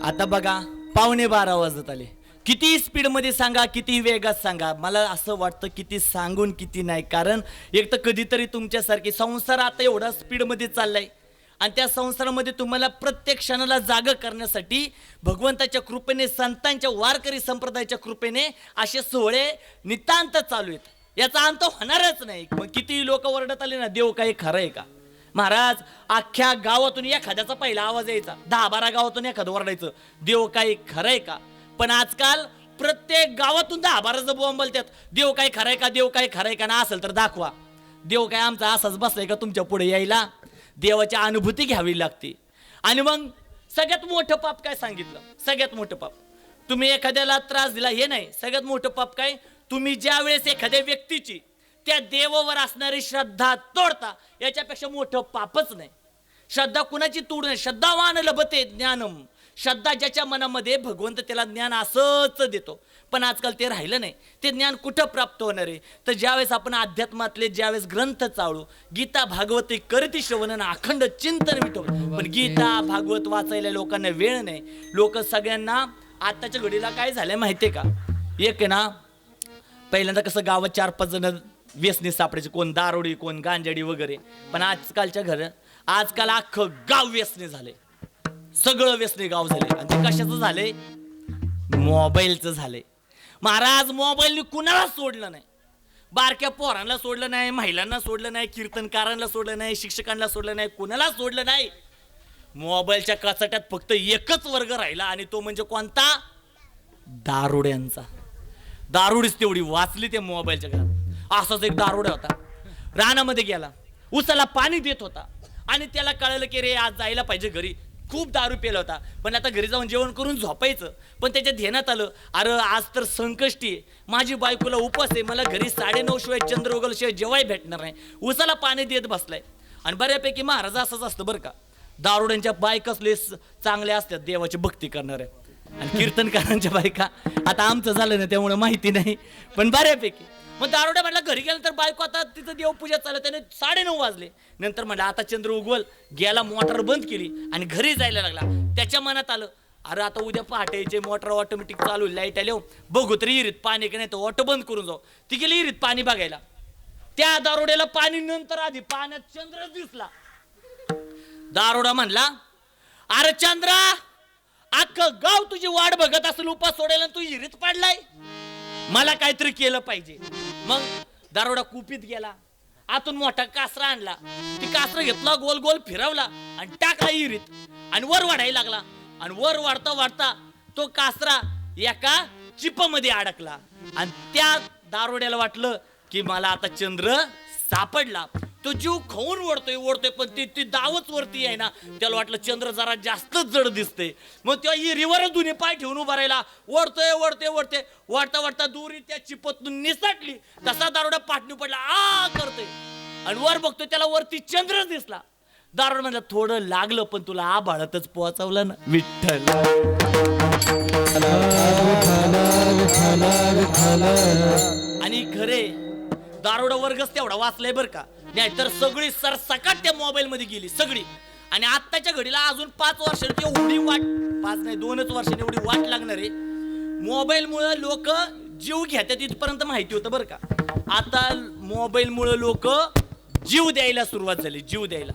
आता बघा 11:15 वाजत आले. किती स्पीड मध्ये सांगा, किती वेगात सांगा, मला असं वाटतं किती सांगून किती नाही. कारण एक तर कधीतरी तुमच्यासारखे संसार आता एवढा स्पीड मध्ये चाललाय आणि त्या संसारामध्ये तुम्हाला प्रत्येक क्षणाला जाग करण्यासाठी भगवंताच्या कृपेने, संतांच्या वारकरी संप्रदायाच्या कृपेने असे सोहळे नितांत चालू आहेत. याचा अंत होणारच नाही. मग किती लोक ओरडत आले ना, देव काही खरं आहे का महाराज? अख्ख्या गावातून एखाद्याचा पहिला आवाज यायचा, 10-12 गावातून एखादं ओरडायचं, देव काही खरं आहे का? पण आजकाल प्रत्येक गावातून 10-12 बॉम्ब बोलतात, देव काही खरं आहे का, देव काही खरं आहे का? ना असेल तर दाखवा. देव काय आमचा असाच बसलाय का तुमच्या पुढे यायला? देवाची अनुभूती घ्यावी लागते. आणि मग सगळ्यात मोठं पाप काय सांगितलं? सगळ्यात मोठं पाप तुम्ही एखाद्याला त्रास दिला हे नाही. सगळ्यात मोठं पाप काय? तुम्ही ज्या वेळेस एखाद्या व्यक्तीची, त्या देवावर असणारी श्रद्धा तोडता, याच्यापेक्षा मोठं पापच नाही. श्रद्धा कुणाची तोड नाही. श्रद्धावान लभते ज्ञानम. श्रद्धा ज्याच्या मनामध्ये, भगवंत त्याला ज्ञान असंच देतो. पण आजकाल ते राहिलं नाही. ते ज्ञान कुठं प्राप्त होणार आहे? तर ज्यावेळेस आपण अध्यात्मातले ज्यावेळेस ग्रंथ चाळू, गीता भागवत करती श्रवण अखंड चिंतन विठो. पण गीता भागवत वाचायला लोकांना वेळ नाही. लोक सगळ्यांना आताच्या घडीला काय झालंय माहितीये का? एक आहे ना, पहिल्यांदा कसं गावात 4-5 जण व्यसनी सापडायचे, कोण दारोडी, कोण गांजाडी वगैरे. पण आजकालच्या आजकाल अख्खं गाव व्यसनी झाले. सगळं व्यसनी गाव झाले. आणि ते कशाचं झाले? मोबाईलचं झाले. महाराज मोबाईलने कुणाला सोडलं नाही. बारक्या पोरांना सोडलं नाही, महिलांना सोडलं नाही, कीर्तनकारांना सोडलं नाही, शिक्षकांना सोडलं नाही, कुणाला सोडलं नाही. मोबाईलच्या कचाट्यात फक्त एकच वर्ग राहिला आणि तो म्हणजे कोणता? दारुड्यांचा. दारुडीच तेवढी वाचली त्या मोबाईलच्या घरात. असाच एक दारुडा होता, रानामध्ये गेला, उसाला पाणी देत होता आणि त्याला कळलं की रे आज जायला पाहिजे घरी. खूप दारू पेला होता, पण आता घरी जाऊन जेवण करून झोपायचं. पण त्याच्या ध्यानात आलं, अरे आज तर संकष्टी आहे, माझी बायकोला उपवास आहे, मला घरी 9:30 शिवाय चंद्र उगवल्याशिवाय जेवाय भेटणार नाही. उसाला पाणी देत बसलाय. आणि बऱ्यापैकी महाराज असंच असतं बरं का, दारुड्यांच्या बायकासले चांगल्या असतात, देवाची भक्ती करणाऱ्या. आणि कीर्तनकारांच्या बायका आता आमचं झालं ना त्यामुळे माहिती नाही, पण बऱ्यापैकी. मग दारुड्या म्हटलं घरी गेल्यानंतर बायको आता तिथं देवपूजा चालत, त्याने 9:30 वाजले. नंतर म्हटलं आता चंद्र उगवल, गेला मोटर बंद केली आणि घरी जायला लागला. त्याच्या मनात आलं, अरे आता उद्या पहाटेचे मोटर ऑटोमॅटिक चालू, लाईट आले, बघू तरी विहिरीत पाणी की नाही, तर ऑटो बंद करून जाऊ. ती गेली विहिरीत पाणी बघायला. त्या दारुड्याला पाणी नंतर आधी पाण्यात चंद्र दिसला. दारुडा म्हणला, अरे चंद्रा, अख्खं गाव तुझी वाट बघत असेल उपास सोडायला, तू विहिरीत पडलाय, मला काहीतरी केलं पाहिजे. मग दारोडा कुपीत गेला, आतून मोठा कासरा आणला, ती कासरा घेतला, गोल गोल फिरवला आणि टाकला विहिरीत आणि वर वाढायला लागला. आणि वर वाढता वाढता तो कासरा एका चिपामध्ये अडकला. आणि त्या दारोड्याला वाटलं की मला आता चंद्र सापडला. तो जीव खाऊन ओढतोय, पण ती दावच वरती आहे ना, त्याला वाटलं चंद्र जरा जास्तच जड दिसते. मग तेव्हा विहिरीवर दोन्ही पाय ठेवून उभा राहिला. ओढतोय वाढता वाढता दोरी त्या चिपतून निसटली. तसा दारोडा पाठणी पडला, आ करतोय आणि वर बघतोय, त्याला वरती चंद्र दिसला. दारोडा म्हणला, थोडं लागलं पण तुला आभाळातच पोहोचवलं ना विठ्ठल. आणि खरे दारोडा वर्गच तेवढा वाचलाय बर का, नाही तर सगळी सरसकट त्या मोबाईल मध्ये गेली सगळी. आणि आत्ताच्या घडीला अजून 5 वर्षांनी एवढी वाट, 5 नाही 2च वर्षांनी एवढी वाट लागणार आहे. मोबाईल मुळे लोक जीव घेतात इथपर्यंत माहिती होतं बरं का. आता मोबाईल मुळे लोक जीव द्यायला सुरुवात झाली, जीव द्यायला.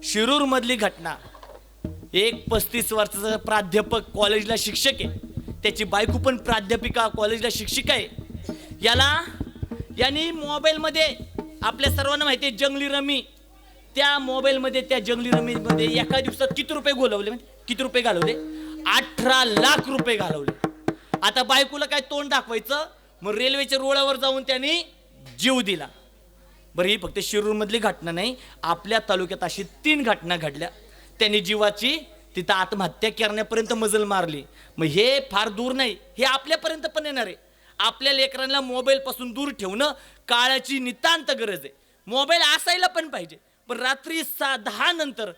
शिरूर मधली घटना, एक 35 वर्षाचा प्राध्यापक कॉलेजला शिक्षक आहे, त्याची बायको पण प्राध्यापिका कॉलेजला शिक्षिका आहे. यांनी मोबाईल मध्ये आपल्या सर्वांना माहिती आहे जंगली रमी, त्या मोबाईल मध्ये त्या जंगली रमीमध्ये एका दिवसात किती रुपये घालवले किती रुपये घालवले 18 लाख रुपये घालवले. आता बायकोला काय तोंड दाखवायचं मग रेल्वेच्या रुळावर जाऊन त्यांनी जीव दिला. बरं ही फक्त शिरूर मधली घटना नाही, आपल्या तालुक्यात अशी 3 घटना घडल्या. त्यांनी जीवाची तिथं आत्महत्या करण्यापर्यंत मजल मारली. मग हे फार दूर नाही, हे आपल्यापर्यंत पण येणार आहे. आपल्या लेकरांना मोबाईल पासून दूर ठेवणं काळाची नितांत गरज आहे. मोबाईल असायला पण पाहिजे, पण रात्री 10 नंतर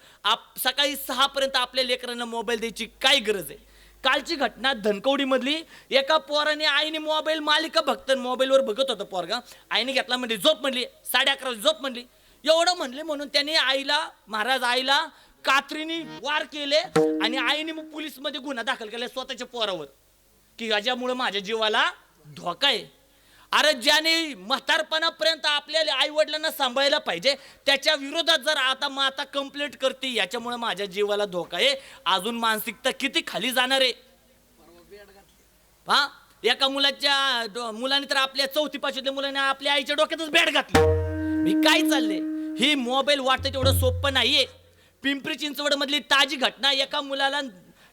सकाळी 6 पर्यंत आपल्या लेकरांना मोबाईल द्यायची काय गरज आहे. कालची घटना धनकवडी मधली, एका पोराने आईने मोबाईल मालिका बघत मोबाईलवर बघत होता पोरगा, आईने घेतला म्हणजे झोप म्हणली, 11:30 झोप म्हणली. एवढं म्हणले म्हणून त्याने आईला कात्रीने वार केले आणि आईने मग पोलीस मध्ये गुन्हा दाखल केला स्वतःच्या पोरावर की याच्यामुळे माझ्या जीवाला धोका आहे. अरे ज्याने म्हातारपणापर्यंत आपल्या आई वडिलांना सांभाळायला पाहिजे त्याच्या विरोधात जर आता माता कंप्लेंट करते याच्यामुळे माझ्या जीवाला धोका आहे, अजून मानसिकता किती खाली जाणार आहे. हा एका मुलाने तर आपल्या 4थी 5वीतल्या मुलाने आपल्या आईच्या डोक्यातच बॅट घातली. मी काय चालले, ही मोबाईल वाटतं तेवढं सोपं नाहीये. पिंपरी चिंचवड मधली ताजी घटना, एका मुलाला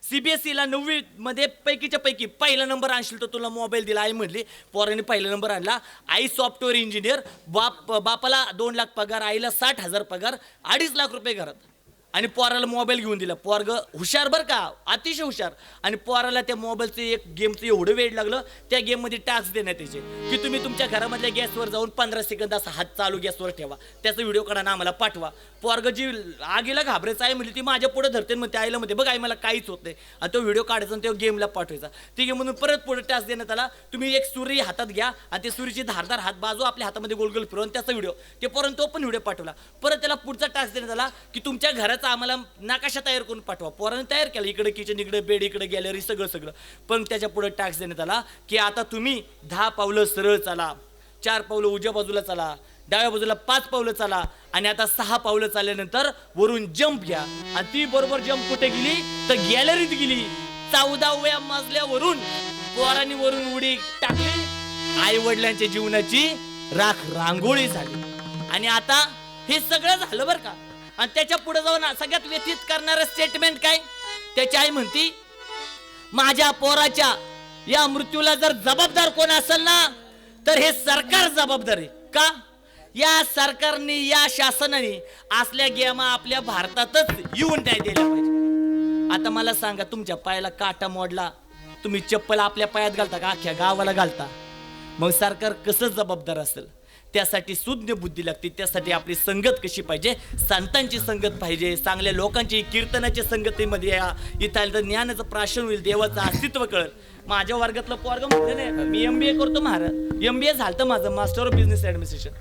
CBSE ला 9वी मध्ये पैकीच्या पैकी पहिला नंबर आणशील तर तुला मोबाईल दिला. आई म्हणली, पोराने पहिला नंबर आणला. आई सॉफ्टवेअर इंजिनियर, बापाला 2 लाख पगार, आईला 60,000 पगार, 2.5 लाख रुपये घरात, आणि पोराला मोबाईल घेऊन दिला. पोरग हुशार बरं का, अतिशय हुशार. आणि पोराला त्या मोबाईलचं एक गेमचं एवढं वेळ लागलं, त्या गेममध्ये टास्क देण्यात यायचे की तुम्ही तुमच्या घरामधल्या गॅसवर जाऊन 15 सेकंद असा हात चालू गॅसवर ठेवा, त्याचा व्हिडिओ काढा आम्हाला पाठवा. पोरग जी आगीला घाबरायचं आहे म्हणजे ती माझ्या पुढे धरते, मग त्या आईला मध्ये बघ आई मला काहीच होत नाही, आणि तो व्हिडिओ काढायचा आणि तो गेमला पाठवायचा. ती गेम म्हणून परत पुढे टास्क देण्यात आला, तुम्ही एक सुरी हातात घ्या आणि ते सुरीची धारदार हात बाजू आपल्या हातामध्ये गोलगोल फिरवून त्याचा व्हिडिओ, ते पर्यंत तो पण व्हिडिओ पाठवला. परत त्याला पुढचा टास्क देण्यात आला की तुमच्या घराचा आम्हाला नकाशा तयार करून पाठवा. पोराने तयार केला, इकडे किचन, इकडे बेड, इकडे गॅलरी, सगळं. पण त्याच्या पुढे टास्क देण्यात आला की आता तुम्ही 10 पावलं सरळ चाला, 4 पावलं उजव्या बाजूला चाला, डाव्या बाजूला 5 पावलं चाला, आणि आता 6 पावलं चालल्यानंतर वरून जंप घ्या. आणि ती बरोबर जंप कुठे गेली तर गॅलरीत गेली. 14व्या मजल्यावरून पोरांनी वरून उडी टाकली. आई वडिलांच्या जीवनाची रांगोळी झाली. आणि आता हे सगळं झालं बरं का. आणि त्याच्या पुढे जाऊन सगळ्यात व्यथित करणारं स्टेटमेंट काय, त्याची आई म्हणती, माझ्या पोराच्या या मृत्यूला जर जबाबदार कोण असेल ना तर हे सरकार जबाबदार आहे. का? या सरकारने, या शासनाने असल्या गेमा आपल्या भारतातच येऊन नाही दिल्या पाहिजे. आता मला सांगा, तुमच्या पायाला काटा मोडला, तुम्ही चप्पल आपल्या पायात घालता का अख्ख्या गावाला घालता? मग सरकार कसं जबाबदार असेल? त्यासाठी सुज्ञ बुद्धी लागते. त्यासाठी आपली संगत कशी पाहिजे, संतांची संगत पाहिजे, चांगल्या लोकांची, कीर्तनाच्या संगतीमध्ये या. इथं आलं तर ज्ञानाचं प्राशन होईल, देवाचं अस्तित्व कळेल. माझ्या वर्गातलं पोरगं म्हणलं नाही, मी MBA करतो महाराज. MBA झालं माझं, master of business administration.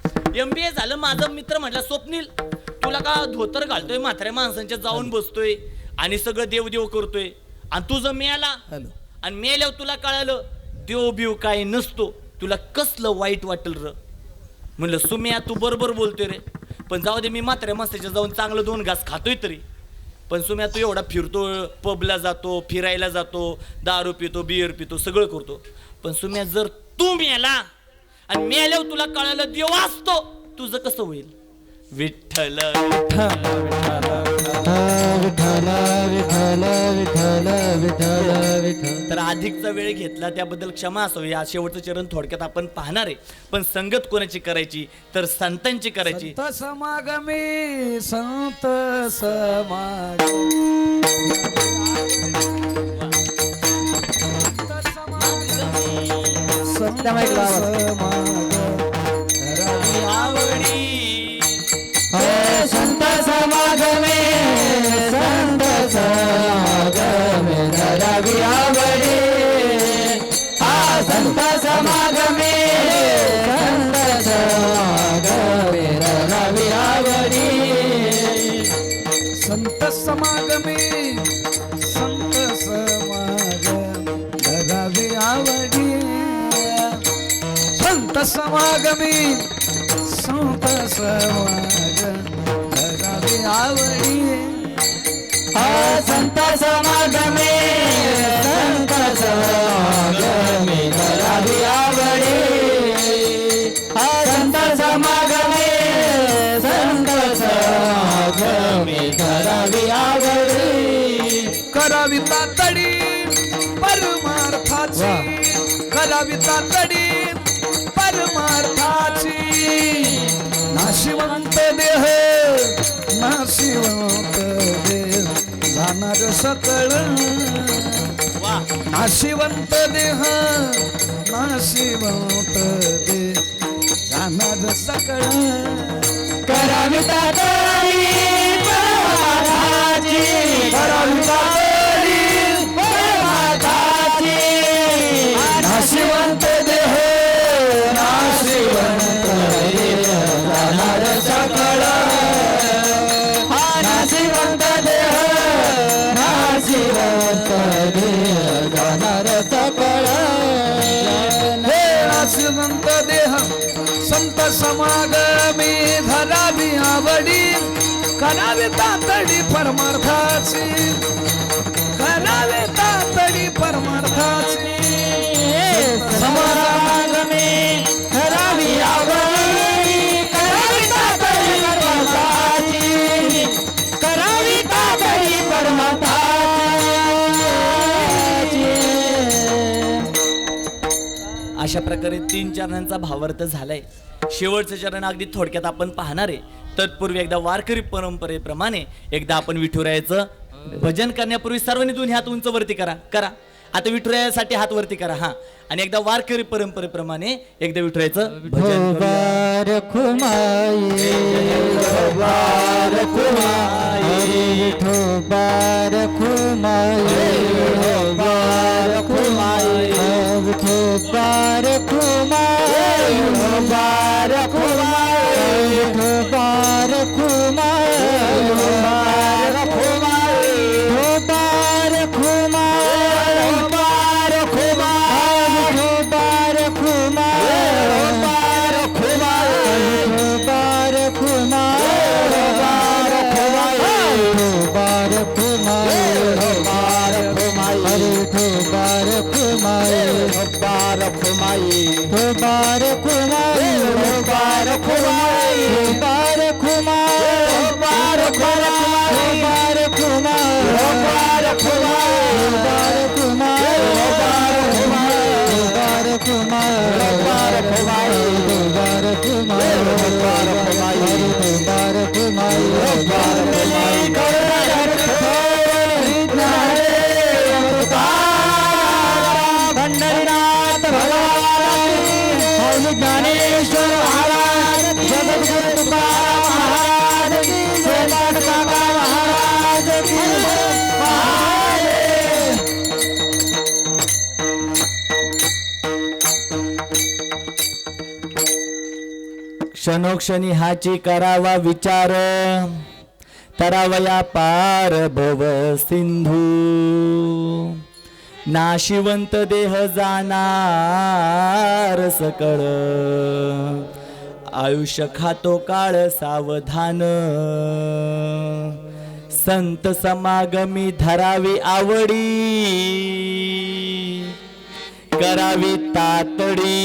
MBA झालं. माझा मित्र म्हटला, स्वप्नील तुला का धोतर घालतोय, म्हाताऱ्या माणसांच्या जाऊन बसतोय आणि सगळं देव करतोय, आणि तुझं मेला आणि मेल्यावर तुला कळालं देव बिव काय नसतो, तुला कसलं वाईट वाटेल र? म्हणलं, सुम्या तू बरोबर बोलतोय रे, पण जाऊ दे, मी म्हाताऱ्या माणसाच्या जाऊन चांगलं 2 घास खातोय तरी. पण सुम्या तू एवढा फिरतो, पबला जातो, फिरायला जातो, दारू पितो, बियर पितो, सगळं करतो, पण सुम्या जर तू मेला आणि मेल्यावर तुला कळालं देव असतो, तुझं कसं होईल? विठ्ठल तर अधिकचा वेळ घेतला त्याबद्दल क्षमा असावी. या शेवटचं चरण थोडक्यात आपण पाहणार आहे. पण संगत कोणाची करायची तर संतांची करायची. संत समागमी, संत समागमी, संत आवडी संत समागमे, संत समागमे धरावी आवडी. संत समागमे, संत समागमे धरावी आवडी. संत समागमे, संत समागम धरावी आवडी. संत समागमे, संत समागम धरावी आवडी. संत समागमे, संत समागमे धरावी आवडी. संत समागमे, संत समागमे आवडी करावी तातडी परमार्थाची करावी तातडी परमार्थाची नाशिवंत देह नाशिवंत देह जाणार सकळ वा नाशिवंत देह नाशिवंत देह जाणार सकळ करावी तातडी परमार्थाची करावी तातडी परमार्थाची नाशिवंत देह नाशिवंत देह जाणार सकळ नाशिवंत देह नाशिवंत देह जाणार सकळ हे नाशिवंत देह संत समागमी धरावी आवडी करावी तातडी परमार्थाची करावी तातडी परमार्थाची समागमे करावी आवडी करावी तातडी परमार्थाची करावी तातडी परमार्थाची अशा प्रकारे 3 चरणांचा भावार्थ झालाय. शेवटचं चरण अगदी थोडक्यात आपण पाहणार आहे. तत्पूर्वी एकदा वारकरी परंपरेप्रमाणे एकदा आपण विठुरायाचं भजन करण्यापूर्वी सर्वांनी दोन्ही हात उंच वरती करा. आता विठुरायासाठी हात वरती करा. हा आणि एकदा वारकरी परंपरेप्रमाणे एकदा विठुरायाचं भजन करूया. रखुमाई रखुमाई ठोबार खुमाई ठोबार खुमाई ठोबार खुमाई ठोबार खुमाई ठोबार खुमाई ठोबार खुमाई ठोबार खुमाई ठोबार खुमाई ठोबार पंढरीनाथ भगवान ज्ञानेश्वर महाराज जगद्गुरु तुकाराम महाराज की सोनार काका महाराज की क्षणोक्षणी हाची करावा विचार तरावया पार भव सिंधू नाशिवंत देह जाणार सकळ आयुष्य खातो काळ सावधान संत समागमी धरावी आवडी करावी तातडी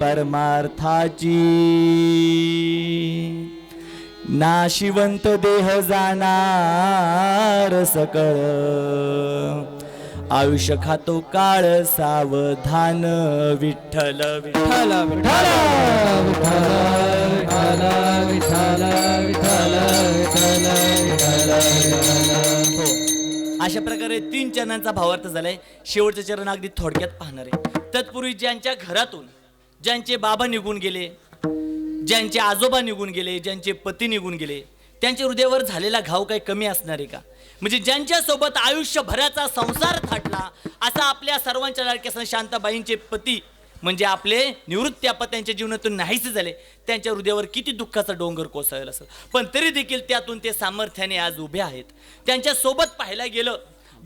परमार्थाची नाशिवंत देह जाणार सकळ आयुष्य खातो काळ सावधान विठ्ठल विठ्ठल विठ्ठल विठ्ठल विठ्ठल विठ्ठल विठ्ठल विठ्ठल हो. अशा प्रकारे 3 चरणांचा भावार्थ झालाय. शेवटचं चरण अगदी थोडक्यात पाहणार आहे. तत्पूर्वी ज्यांच्या घरातून ज्यांचे बाबा निघून गेले, ज्यांचे आजोबा निघून गेले, ज्यांचे पती निघून गेले, त्यांच्या हृदयावर झालेला घाव काही कमी असणार आहे का? म्हणजे ज्यांच्या सोबत आयुष्यभराचा संसार थाटला असा आपल्या सर्वांच्या लाडक्या शांताबाईंचे पती म्हणजे आपले निवृत्ती आपा त्यांच्या जीवनातून नाहीसे झाले, त्यांच्या हृदयावर किती दुःखाचा डोंगर कोसळला असेल. पण तरी देखील त्यातून ते सामर्थ्याने आज उभे आहेत. त्यांच्या सोबत पाहायला गेलं,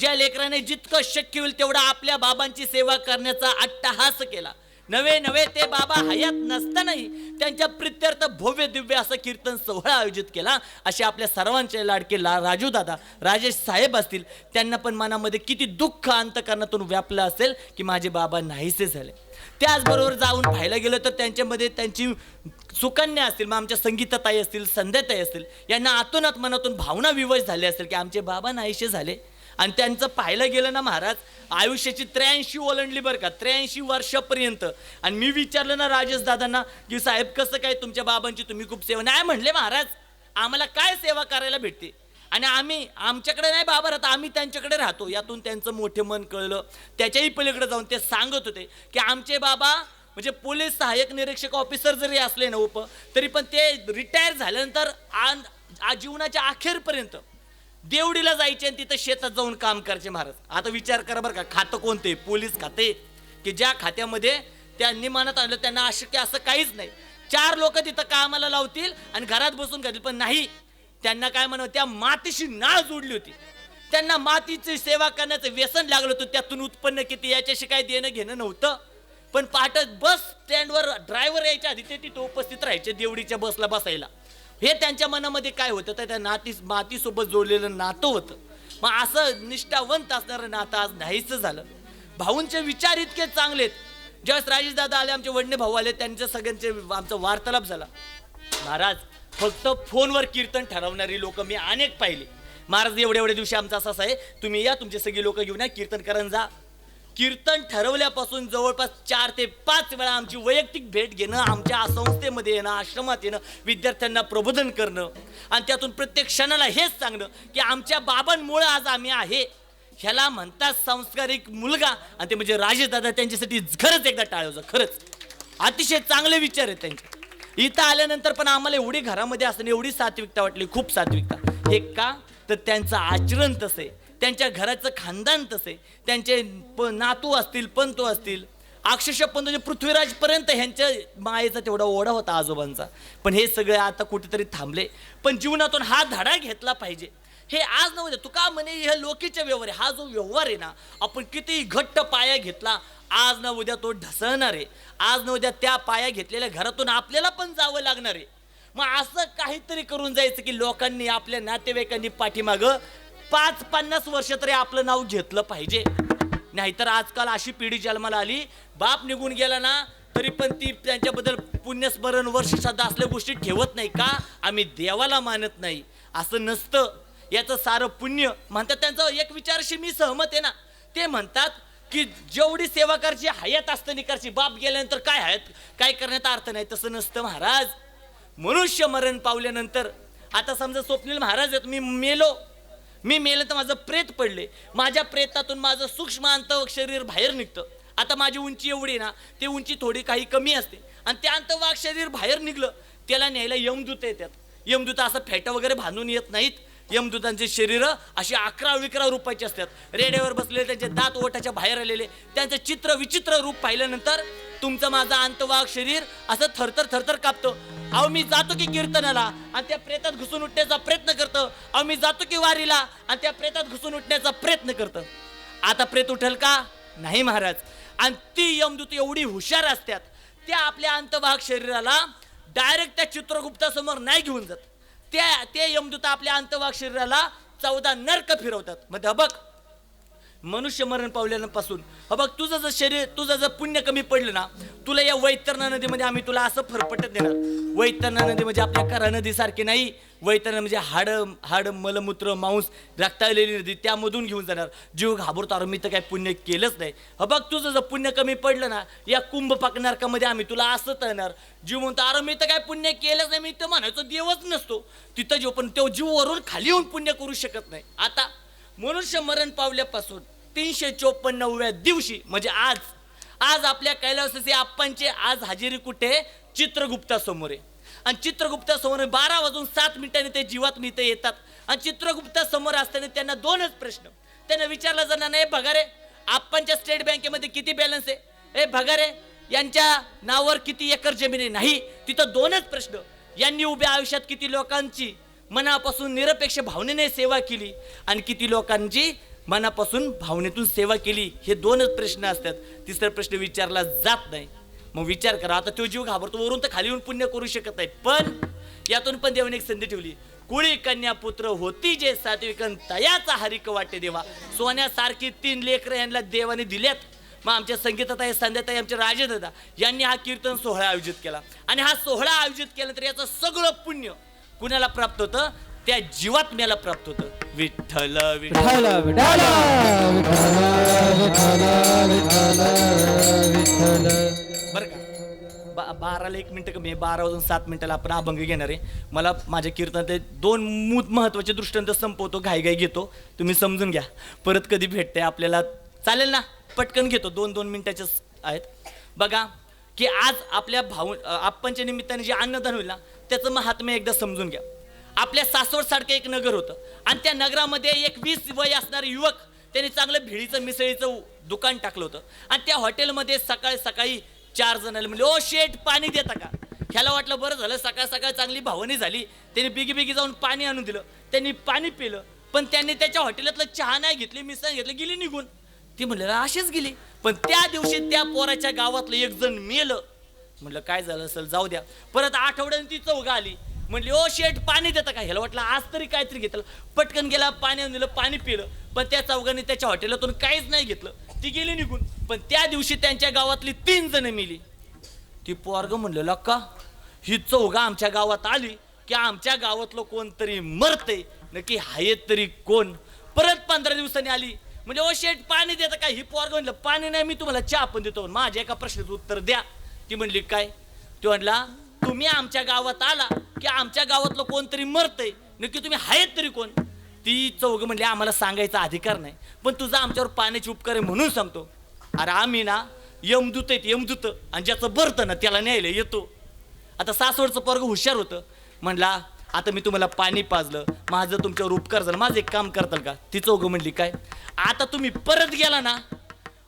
ज्या लेकराने जितकं शक्य होईल तेवढा आपल्या बाबांची सेवा करण्याचा अट्टहास केला. नवे नवे ते बाबा हयात नसतानाही त्यांच्या प्रित्यर्थ भव्य दिव्य असं कीर्तन सोहळा आयोजित केला. असे आपल्या सर्वांचे लाडके राजू दादा राजेश साहेब असतील, त्यांना पण मनामध्ये किती दुःख अंतकरणातून व्यापलं असेल की माझे बाबा नाहीसे झाले. त्याचबरोबर जाऊन पाहायला गेलं तर त्यांच्यामध्ये त्यांची सुकन्या असतील, मग आमच्या संगीताताई असतील, संध्याताई असतील, यांना आतोनात मनातून भावना विवश झाले असेल की आमचे बाबा नाहीसे झाले. आणि त्यांचं पाहायला गेलं ना महाराज, आयुष्याची 83 ओलांडली बरं का, 83 वर्षापर्यंत. आणि मी विचारलं ना राजेश दादांना की साहेब कसं काय तुमच्या बाबांची तुम्ही खूप सेवा, नाही म्हणले महाराज आम्हाला काय सेवा करायला भेटते. आणि आमच्याकडे नाही बाबा राहता, आम्ही त्यांच्याकडे राहतो. यातून त्यांचं मोठे मन कळलं. त्याच्याही पलीकडे जाऊन ते सांगत होते की आमचे बाबा म्हणजे पोलीस सहाय्यक निरीक्षक ऑफिसर जरी असले ना तरी पण ते रिटायर झाल्यानंतर जीवनाच्या अखेरपर्यंत देवडीला जायचे आणि तिथं शेतात जाऊन काम करायचे महाराज. आता विचार करा बरं का, खातं कोणते? पोलीस खाते, की ज्या खात्यामध्ये त्यांनी मनात आणलं त्यांना अशक्य असं काहीच नाही. 4 लोक तिथं कामाला लावतील आणि घरात बसून खातील, पण नाही, त्यांना काय म्हणावं, त्या मातीशी नाळ जोडली होती. त्यांना मातीची सेवा करण्याचं व्यसन लागलं होतं. त्यातून उत्पन्न किती याच्याशी काय देणं घेणं नव्हतं. पण पहाटे बस स्टँडवर ड्रायव्हर यायच्या आधी ते तिथं उपस्थित राहायचे देवडीच्या बसला बसायला. हे त्यांच्या मनामध्ये काय होतं, तर त्या मातीसोबत जोडलेलं नातं होतं. मग असं निष्ठावंत असणारं नातं आज नाहीच झालं. भाऊंचे विचार इतके चांगलेत. ज्यावेळेस राजेश दादा आले, आमचे वडणे भाऊ आले, त्यांच्या सगळ्यांचे आमचा वार्तालाप झाला. महाराज फक्त फोनवर कीर्तन ठरवणारी लोक मी अनेक पाहिले. महाराज एवढ्या दिवशी आमचा असा आहे, तुम्ही या तुमचे सगळी लोक घेऊन या कीर्तन करून जा. कीर्तन ठरवल्यापासून जवळपास 4 ते 5 वेळा आमची वैयक्तिक भेट घेणं, आमच्या संस्थेमध्ये येणं, आश्रमात येणं, विद्यार्थ्यांना प्रबोधन करणं आणि त्यातून प्रत्येक क्षणाला हेच सांगणं की आमच्या बाबांमुळे आज आम्ही आहे. ह्याला म्हणतात संस्कारिक मुलगा, आणि ते म्हणजे राजेश दादा. त्यांच्यासाठी खरंच एकदा टाळ्या, खरंच अतिशय चांगले विचार आहेत त्यांचे. इथं आल्यानंतर पण आम्हाला एवढी घरामध्ये असताना एवढी सात्विकता वाटली, खूप सात्विकता. हे का तर त्यांचं आचरण तसं आहे, त्यांच्या घराचं खानदान तसे, त्यांचे नातू असतील, पंतू असतील, अक्षरशः पंतू म्हणजे पृथ्वीराजपर्यंत ह्यांच्या मायेचा तेवढा ओढा होता आजोबांचा. पण हे सगळे आता कुठेतरी थांबले. पण जीवनातून हा धडा घेतला पाहिजे. हे आज न उद्या, तू का म्हणे हे लोकीचे व्यवहार आहे, हा जो व्यवहार आहे ना, आपण किती घट्ट पाया घेतला, आज न उद्या तो ढसळणार आहे. आज न उद्या त्या पाया घेतलेल्या घरातून आपल्याला पण जावं लागणार आहे. मग असं काहीतरी करून जायचं की लोकांनी, आपल्या नातेवाईकांनी पाठीमागं 50 वर्ष तरी आपलं नाव घेतलं पाहिजे. नाहीतर आजकाल अशी पिढी जन्माला आली, बाप निघून गेला ना तरी पण ती त्यांच्याबद्दल पुण्यस्मरण वर्ष श्राद्ध असल्या गोष्टी ठेवत नाही. का? आम्ही देवाला मानत नाही. असं नसतं. याचं सारं पुण्य म्हणतात. त्यांचा एक विचाराशी मी सहमत आहे ना. ते म्हणतात की जेवढी सेवा करायची हयात असतं निकारची, बाप गेल्यानंतर काय हयात काय करण्यात अर्थ नाही. तसं नसतं महाराज. मनुष्य मरण पावल्यानंतर, आता समजा स्वप्नील महाराज आहेत, मी मेलं तर माझं प्रेत पडले, माझ्या प्रेतातून माझं सूक्ष्म अंतवाक शरीर बाहेर निघतं. आता माझी उंची एवढी ना, ते उंची थोडी काही कमी असते, आणि ते अंतवाक शरीर बाहेर निघलं, त्याला न्यायला यमदूत येतात. यमदूत असं फेटा वगैरे बांधून येत नाहीत. यमदूतांचे शरीर अशी 11-11 रूपाचे असतात. रेड्यावर बसलेले, त्यांचे दात ओठाच्या बाहेर आलेले, त्यांचं चित्र विचित्र रूप पाहिल्यानंतर तुमचं माझं अंतवाहक शरीर असं थरथर कापतं. अहो मी जातो की कीर्तनाला आणि त्या प्रेतात घुसून उठण्याचा प्रयत्न करतो. अहो मी जातो की वारीला आणि त्या प्रेतात घुसून उठण्याचा प्रयत्न करतो. आता प्रेत उठल का? नाही महाराज. आणि ती यमदूत एवढी हुशार असतात, त्या आपल्या अंतवाहक शरीराला डायरेक्ट त्या चित्रगुप्तासमोर नाही घेऊन जात. ते यमदूत आपल्या अंतवाहक शरीराला 14 नरक फिरवतात. मग बघ, मनुष्य मरण पावल्यापासून बघ, तुझं जर शरीर, तुझं जर पुण्य कमी पडलं ना, तुला या वैतरणा नदीमध्ये आम्ही तुला असं फरफटत देणार. वैतरणा नदी म्हणजे आपल्या करा नदीसारखी नाही. वैतरणा म्हणजे हाड मलमूत्र मांस रक्ताळलेली नदी, त्यामधून घेऊन जाणार. जीव घाबरतो, अरे मी तर काय पुण्य केलंच नाही. बघ, तुझं जर पुण्य कमी पडलं ना, या कुंभ नरकामध्ये आम्ही तुला असं तळणार. जीव म्हणतो, अरे मी तर काय पुण्य केलंच नाही, मी तर म्हणायचो देवच नसतो. तिथं जीव, पण तो जीव वरून खाली येऊन पुण्य करू शकत नाही. आता मनुष्य मरण पावल्यापासून 354व्या दिवशी म्हणजे आज आपल्या कैलासाचे आप्पांचे आज हजेरी कुठे? चित्रगुप्तासमोर आहे. आणि चित्रगुप्तासमोर 12:07 ते जीवात्म इथे येतात. आणि चित्रगुप्तासमोर असताना त्यांना 2च प्रश्न त्यांना विचारला जाणार नाही. भगारे, आप्पांच्या स्टेट बँकेमध्ये किती बॅलन्स आहे? ए भगारे, यांच्या नावावर किती एकर जमीन आहे? नाही. तिथं 2च प्रश्न. यांनी उभ्या आयुष्यात किती लोकांची मनापासून निरपेक्ष भावनेने सेवा केली आणि किती लोकांची मनापासून भावनेतून सेवा केली? हे 2च प्रश्न असतात. तिसरा प्रश्न विचारला जात नाही. मग विचार करा, आता तो जीव घाबरतो, वरून तर खाली येऊन पुण्य करू शकत नाही. पण यातून पण देवाने एक संधी ठेवली. कुळी कन्या पुत्र होती जे सात्विकन तयाचा हरिक वाटे देवा. सोन्यासारखी 3 लेकरं यांना देवाने दिल्यात. मग आमच्या संगीताताई, संध्याताई, आमचे राजेदादा यांनी हा कीर्तन सोहळा आयोजित केला. आणि हा सोहळा आयोजित केल्यानंतर याचं सगळं पुण्य कुणाला प्राप्त होतं? त्या जीवात्म्याला प्राप्त होतं. विठ्ठल विठ्ठल विठ्ठल विठ्ठल विठ्ठल विठ्ठल विठ्ठल. बरं का, 12ला 1 मिनिटं कमी आहे. 12 वाजून 7 मिनिटाला आपण अभंग घेणार आहे. मला माझ्या कीर्तनात 2 महत्वाचे दृष्टांत संपवतो, घाई घेतो, तुम्ही समजून घ्या. परत कधी भेटते आपल्याला, चालेल ना? पटकन घेतो, 2-2 मिनिटाचे आहेत. बघा की आज आपल्या आप्पांच्या निमित्ताने जे अन्नदान होईल ना, त्याचं महात्म्य एकदा समजून घ्या. आपल्या सासवड सारखं एक नगर होतं आणि त्या नगरामध्ये एक 20 वय असणारे युवक, त्यांनी चांगलं भेळीचं मिसळीचं दुकान टाकलं होतं. आणि त्या हॉटेलमध्ये सकाळी सकाळी 4 जणांना म्हणले, ओ शेठ पाणी देता का? ह्याला वाटलं बरं झालं, सकाळ सकाळ चांगली भावनी झाली. त्यांनी बिगी जाऊन पाणी आणून दिलं. त्यांनी पाणी पिलं, पण त्यांनी त्याच्या हॉटेलातलं चहा नाही घेतली, मिसळ घेतलं, गेली निघून. ती म्हणले असेच गेली. पण त्या दिवशी त्या पोराच्या गावातलं एक जण मेलं. म्हटलं काय झालं असेल, जाऊ द्या. परत आठवड्याने ती चौघा आली, म्हणली ओ शेठ पाणी देता का? ह्याला वाटलं आज तरी काहीतरी घेतलं, पटकन गेला, पाणी आणून दिलं, पाणी पिलं. पण त्या चौघांनी त्याच्या हॉटेलातून काहीच नाही घेतलं, ती गेली निघून. पण त्या दिवशी त्यांच्या गावातली 3 जण मेली. ती पोरग म्हणलेला का ही चौघा आमच्या गावात आली की आमच्या गावातलं कोणतरी मरते, नक्की हायत तरी कोण? परत 15 दिवसांनी आली, म्हणजे ओ शेठ पाणी देता का? ही पोरग म्हणलं पाणी नाही, मी तुम्हाला चहा पण देतो, माझ्या एका प्रश्नाचं उत्तर द्या. ती म्हणली काय? ती म्हणला तुम्ही आमच्या गावात आला की आमच्या गावातलं कोणतरी मरतंय, नक्की तुम्ही हायत तरी कोण? ती चौघ म्हणली आम्हाला सांगायचा अधिकार नाही, पण तुझा आमच्यावर पाण्याची उपकार आहे म्हणून सांगतो. अरे आम्ही ना यमदूत आहेत, यमदूत, आणि ज्याचं बरतं ना त्याला न्यायला येतो. आता सासवडचं पोरग हुशार होतं, म्हणला आता मी तुम्हाला पाणी पाजलं, माझं तुमच्यावर उपकार झालं, माझं एक काम करताल का? ती चौघ म्हणली काय? आता तुम्ही परत गेला ना,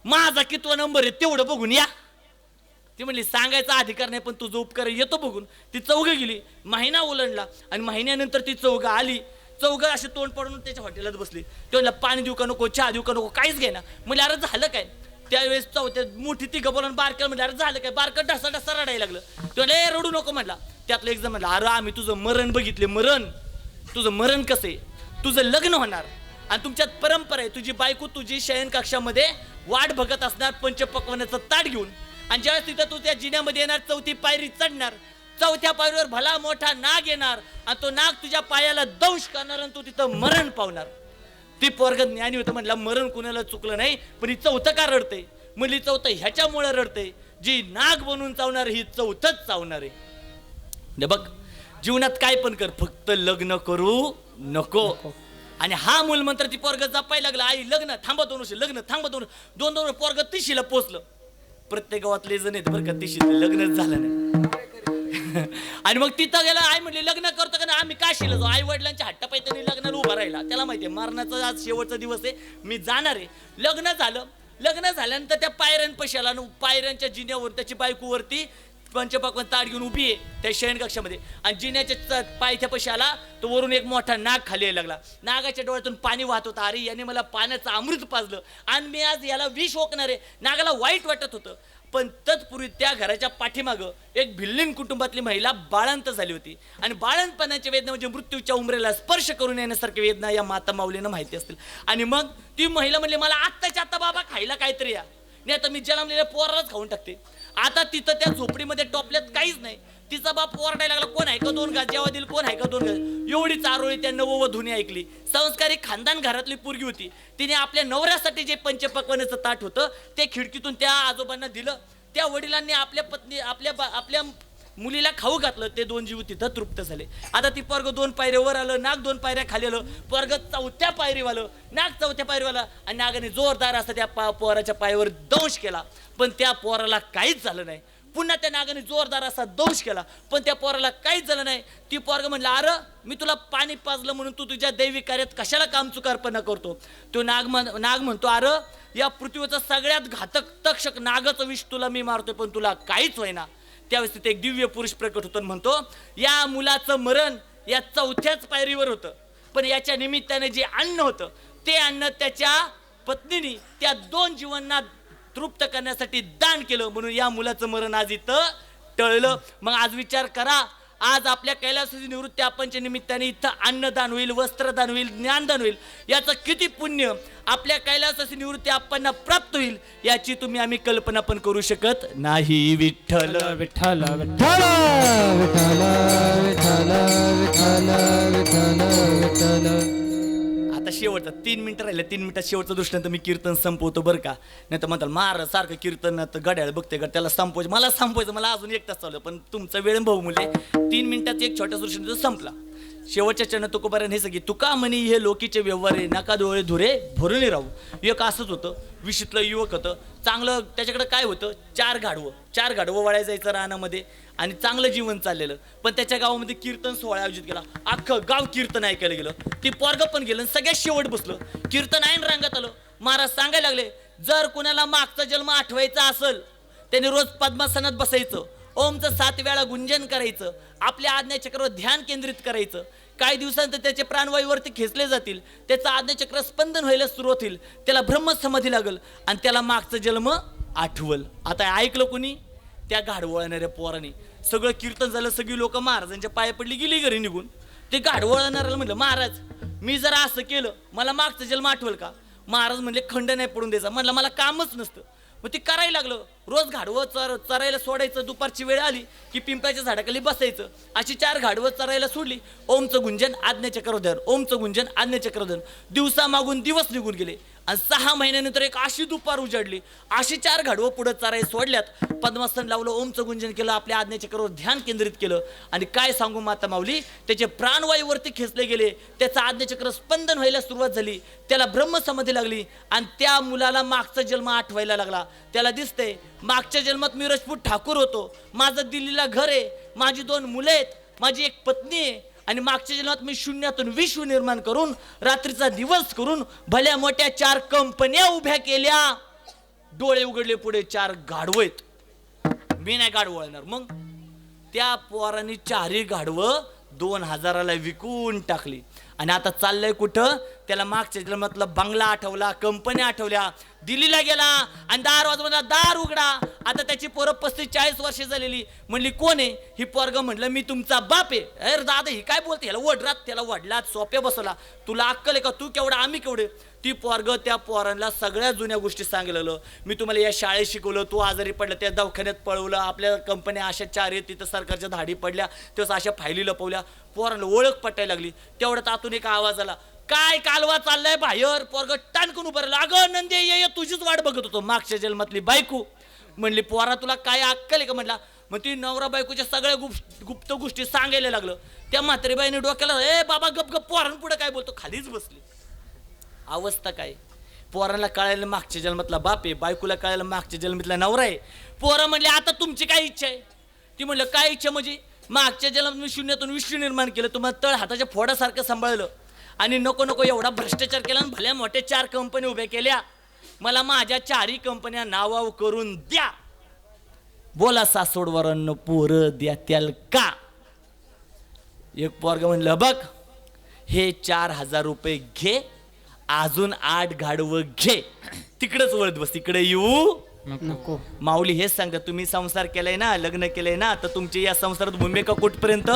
माझा कितवा नंबर आहे तेवढं बघून या. ती म्हणली सांगायचा अधिकार नाही, पण तुझं उपकार येतो बघून. ती चौघ गेली. महिना ओलांडला आणि महिन्यानंतर ती चौघ आली. चौघ असे तोंड पडून त्याच्या हॉटेलात बसली. ते म्हणलं पाणी देऊ का नको, चहा देऊ का नको, काहीच घे ना. म्हणजे अरे झालं काय? त्यावेळेस चौथ्या मोठी ती गबोला बारक्या म्हणजे अरे झालं काय? बारकं ढसा रडायला लागलं. तो म्हणलं ए रडू नको म्हटला. त्यातलं एक जण म्हणलं अरे आम्ही तुझं मरण बघितले, मरण. तुझं मरण कसं आहे? तुझं लग्न होणार आणि तुमच्यात परंपरा आहे, तुझी बायको तुझी शयन कक्षामध्ये वाट बघत असणार पंचपक्वान्नाचं ताट घेऊन, आणि ज्यावेळेस तिथं तू त्या जिन्यामध्ये येणार, 4थी पायरी चढणार, 4थ्या पायरीवर भला मोठा नाग येणार आणि तो नाग तुझ्या पायाला दंश करणार आणि तू तिथं मरण पावणार. ती पोरग ज्ञानी होतं, म्हटलं मरण कुणाला चुकलं नाही, पण ही चौथं का रडते? म्हणली चौथं ह्याच्यामुळे रडते, जी नाग बनून चावणार ही चौथंच चावणार आहे. बघ जीवनात काय पण कर, फक्त लग्न करू नको. आणि हा मूलमंत्र ती पोरग जपायला लागला. आई लग्न थांबा 2 वर्ष, लग्न थांबा 2 वर्ष, 2 वर्ष पोरग 30शीला पोचलं. प्रत्येक गावातले जण आहेत बरं का 30शीला लग्नच झालं नाही. आणि मग तिथं गेला, आई म्हणली लग्न करतो का ना? आम्ही काशीला जाऊ. आई वडिलांच्या हट्टापायत्याने लग्नाला उभा राहिला. त्याला माहितीये मरणाचा आज शेवटचा दिवस आहे, मी जाणार आहे. लग्न झालं. लग्न झाल्यानंतर त्या पायऱ्यांपाशी आला, पायऱ्यांच्या जिन्यावर त्याची बायकोवरती पंचपक्वान ताट घेऊन उभी आहे त्या शयन कक्षामध्ये, आणि जिन्याच्या पायथ्यापाशी आला तो वरून एक मोठा नाग खाली यायला लागला. नागाच्या डोळ्यातून पाणी वाहत होतं. अरे याने मला पाण्याचं अमृत पाजलं आणि मी आज याला विष ओकणार आहे. नागाला वाईट वाटत होतं. पण तत्पूर्वी त्या घराच्या पाठीमागं एक भिल्लीन कुटुंबातली महिला बाळंत झाली होती, आणि बाळंतपणाच्या वेदना म्हणजे मृत्यूच्या उंबरेला स्पर्श करून येण्यासारख्या वेदना या माता माऊलीनं माहिती असतील. आणि मग ती महिला म्हणली मला आत्ताच्या आत्ता बाबा खायला काहीतरी या, नाही तर मी जन्मलेल्या पोरालाच खाऊन टाकते. आता तिथं त्या झोपडीमध्ये टोपल्यात काहीच नाही. तिचा बाप ओरडायला लागला, कोण आहे का 2 घास जेव्हा दिल, कोण आहे का 2 घास. एवढी चारोळी त्या नववधूने ऐकली. संस्कारी खानदान घरातली पोरगी होती. तिने आपल्या नवऱ्यासाठी जे पंचपक्वान्नाचं ताट होतं ते खिडकीतून त्या आजोबांना दिलं. त्या वडिलांनी आपल्या पत्नी आपल्या मुलीला खाऊ घातलं. ते 2 जीव तिथं तृप्त झाले. आता ती पोरग 2 पायऱ्यावर आलं, नाग 2 पायऱ्या खाली आलं, पोरग 4थ्या पायरीवालं, नाग 4थ्या पायरीवाला, आणि नागाने जोरदार असं त्या पोराच्या पायावर दंश केला. पण त्या पोराला काहीच झालं नाही. पुन्हा त्या नागाने जोरदार असा दंश केला, पण त्या पोराला काहीच झालं नाही. ती पोरग म्हणलं अरे मी तुला पाणी पाजलं म्हणून तू तुझ्या दैवी कार्यात कशाला कामचुकारपणा करतो? तो नाग म्हणतो अरे या पृथ्वीचं सगळ्यात घातक तक्षक नागाचं विष तुला मी मारतोय, पण तुला काहीच होईना. त्यावेळेस तिथे एक दिव्य पुरुष प्रकट होतो, म्हणतो या मुलाचं मरण या 4थ्याच पायरीवर होतं, पण याच्या निमित्ताने जे अन्न होतं ते अन्न त्याच्या पत्नीने त्या 2 जीवांना तृप्त करण्यासाठी दान केलं, म्हणून या मुलाचं मरण आज इथं टळलं. मग आज विचार करा, आज आपल्या कैलासाची निवृत्ती आपणच्या निमित्ताने इथं अन्नदान होईल, वस्त्रदान होईल, ज्ञानदान होईल. याचं किती पुण्य आपल्या कैलासाची निवृत्ती आपणना प्राप्त होईल याची तुम्ही आम्ही कल्पना पण करू शकत नाही. विठ्ठल विठ्ठल विठ्ठल विठ्ठल विठ्ठल विठ्ठल विठ्ठल विठ्ठल. आता शेवटचा 3 मिनिटं राहिले, 3 मिनिटात शेवटचं दृष्टांत मी कीर्तन संपवतो बरं का. नाही तर म्हणतात महाराज सारखं कीर्तन तर गड्याळ बघते का त्याला संपवायचं. मला संपवायचं, मला अजून 1 तास चालू, पण तुमचा वेळ भाऊ मुले 3 मिनिटात एक छोटा दृष्टांत संपला. शेवटच्या चरण तुकोबाराने हे सगळी तुका म्हणी हे लोकीचे व्यवहार नका डोळे धुरे भरून राहू. एक असंच होतं, विशीतलं युवक होतं चांगलं. त्याच्याकडे काय होतं, 4 गाढवं वाळायला जायचं रानामध्ये आणि चांगलं जीवन चाललेलं. पण त्याच्या गावामध्ये कीर्तन सोहळा आयोजित केला. अख्खं गाव कीर्तन ऐकायला गेलं. ती पोरगं पण गेलं. सगळ्यात शेवट बसलं. कीर्तन ऐन रांगात आलं. महाराज सांगायला लागले, जर कुणाला मागचा जन्म आठवायचा असेल त्याने रोज पद्मासनात बसायचं, ओमचं 7 वेळा गुंजन करायचं, आपल्या आज्ञाचक्रावर ध्यान केंद्रित करायचं. काही दिवसांतर त्याचे प्राणवायूवरती खेचले जातील, त्याचं आज्ञाचक्र स्पंदन व्हायला सुरुवात होईल, त्याला ब्रह्मसमाधी लागल आणि त्याला मागचा जन्म आठवल. आता ऐकलं कोणी, त्या गाढवळणाऱ्या पोराने. सगळं कीर्तन झालं, सगळी लोक महाराजांच्या पाया पडली, गेली घरी निघून. ते गाढवळणाऱ्याला म्हटलं, महाराज मी जरा असं केलं मला मागचा जन्म आठवल का. महाराज म्हणले, खंड नाही पडून द्यायचा. म्हणलं मला कामच नसतं. मग ते करायला लागलं. रोज गाढवं चरायला सोडायचं. दुपारची वेळ आली की पिंपळाच्या झाडाखाली बसायचं. अशी 4 गाढवं चरायला सोडली. ओमचं गुंजन आज्ञाचक्रोधर, ओमचं गुंजन आज्ञाचक्रोधर. दिवसा मागून दिवस निघून गेले आणि 6 महिन्यानंतर एक अशी दुपार उजाडली. अशी 4 गाढवं पुढे चरायला सोडल्यात. पद्मासन लावलं, ओमचं गुंजन केलं, आपल्या आज्ञाचक्रावर ध्यान केंद्रित केलं आणि काय सांगू माता माऊली, त्याचे प्राणवायूवरती खेचले गेले. त्याचं आज्ञाचक्र स्पंदन व्हायला सुरुवात झाली. त्याला ब्रह्मसमाधी लागली आणि त्या मुलाला मागचा जन्म आठवायला लागला. त्याला दिसतंय, मागच्या जन्मात मी राजपूत ठाकूर होतो, माझं दिल्लीला घर आहे, माझी 2 मुलं आहेत, माझी 1 पत्नी आहे आणि मागच्या जन्मात मी शून्यातून विश्व निर्माण करून रात्रीचा दिवस करून भल्या मोठ्या 4 कंपन्या उभ्या केल्या. डोळे उघडले, पुढे 4 गाढवं आहेत. मी नाही गाढवं वळणार. मग त्या पोरांनी 4ही गाढवं 2000ला विकून टाकली आणि आता चाललंय कुठं, त्याला मागच्या जन्मातला बंगला आठवला, कंपन्या आठवल्या. दिल्लीला गेला आणि दार वाजवला, दार उघडा. आता त्याची पोरं 35-40 वर्ष झालेली. म्हणली, कोण आहे ही पोरगं. म्हटलं, मी तुमचा बाप आहे. अरे दादा ही काय बोलते, ह्याला वडरात, त्याला वडलात सोप्या बसवला. तुला अक्कल आहे का, तू केवढा आम्ही केवढे. ती पोरगं त्या पोरांना सगळ्या जुन्या गोष्टी सांगितलं. मी तुम्हाला या शाळेत शिकवलं, तू आजारी पडला त्या दवाखान्यात पळवलं, आपल्या कंपन्या अशा 4 आहेत तिथं सरकारच्या धाडी पडल्या, तेव्हा अशा फायली लपवल्या. पोरांना ओळख पटायला लागली. तेवढ्यात आतून एक आवाज आला, काय कालवा चाललाय बाहेर. पोरगं टाणकून उभं राहिलं. अगं नंदे ये, तुझीच वाट बघत होतो. मागच्या जन्मातली बायको. म्हणली, पोरा तुला काय अक्कल आहे का. म्हटला, मग ती नवरा बायकोच्या सगळ्या गुप्त गोष्टी सांगायला लागलं. त्या म्हातारीबाईने डोक्याला, ए बाबा गप गप, पोरांपुढे काय बोलतो. खालीच बसली. अवस्था काय, पोरांना कळायला मागच्या जन्मातला बाप आहे, बायकोला कळायला मागच्या जन्मातला नवरा आहे. पोरं म्हणले, आता तुमची काय इच्छा आहे. ती म्हणलं, काय इच्छा म्हणजे, मागच्या जन्मात मी शून्यातून विश्व निर्माण केलं, तुम्हाला तळ हाताच्या फोडासारखं सांभाळलं आणि नको नको एवढा भ्रष्टाचार केला आणि भल्या मोठ्या 4 कंपन्या उभ्या केल्या. मला माझ्या 4ही कंपन्या नावाव करून द्या. बोला सासोडवरांना पोरं द्या त्याल का. एक पोरग म्हणलं, बघ हे 4000 रुपये घे, अजून 8 गाढवं घे, तिकडेच वळत बस, तिकडे येऊ नको. माऊली हेच सांगतात, तुम्ही संसार केलाय ना, लग्न केलंय ना, तर तुमची या संसारात भूमिका कुठपर्यंत,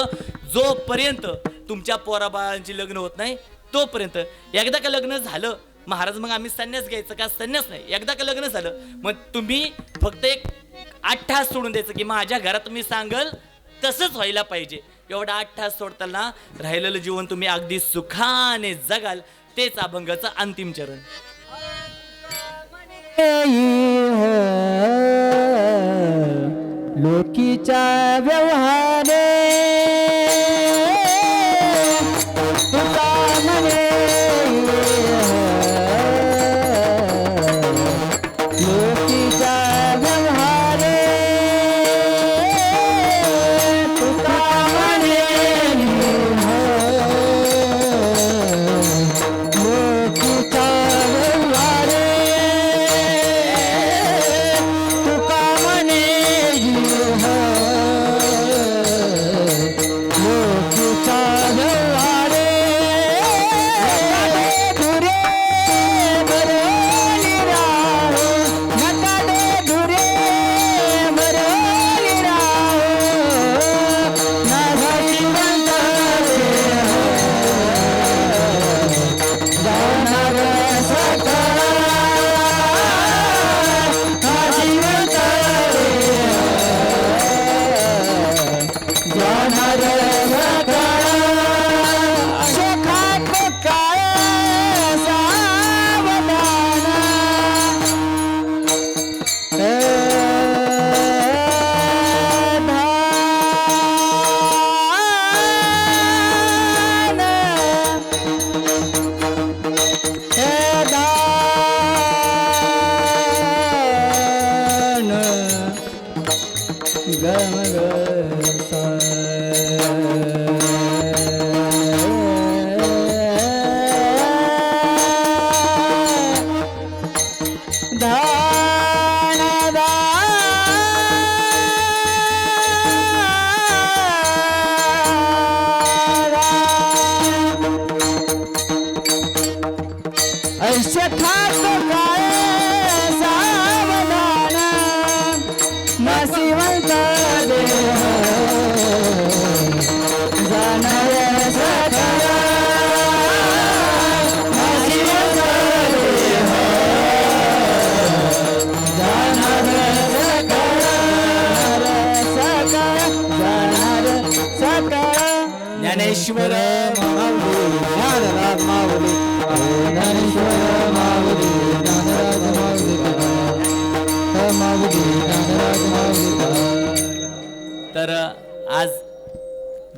जोपर्यंत तुमच्या पोराबाळांची लग्न होत नाही तोपर्यंत. एकदा का लग्न झालं महाराज, मग आम्ही संन्यास घ्यायचं का. संन्यास नाही, एकदा का लग्न झालं मग तुम्ही फक्त एक 8 तास सोडून द्यायचं की माझ्या घरात मी सांगल तसंच व्हायला पाहिजे. एवढा 8 तास सोडताना राहिलेलं जीवन तुम्ही अगदी सुखाने जगाल. तेच अभंगाचं अंतिम चरण. लोकीचा व्यवहार तुका म्हणे, लोकीचा व्यवहार तुका म्हणे, लोकीचा व्यवहार तुका म्हणे. गम ग सा ऐसे ठाक काय सावधान नसिवंत देह जाणव सकळ नसिवंत देह जाणव सकळ ज्ञानेश्वर माऊली ज्ञानराज माऊली ज्ञानेश्वर माऊली ज्ञानराज माऊली माऊली ज्ञानराज माऊली. तर आज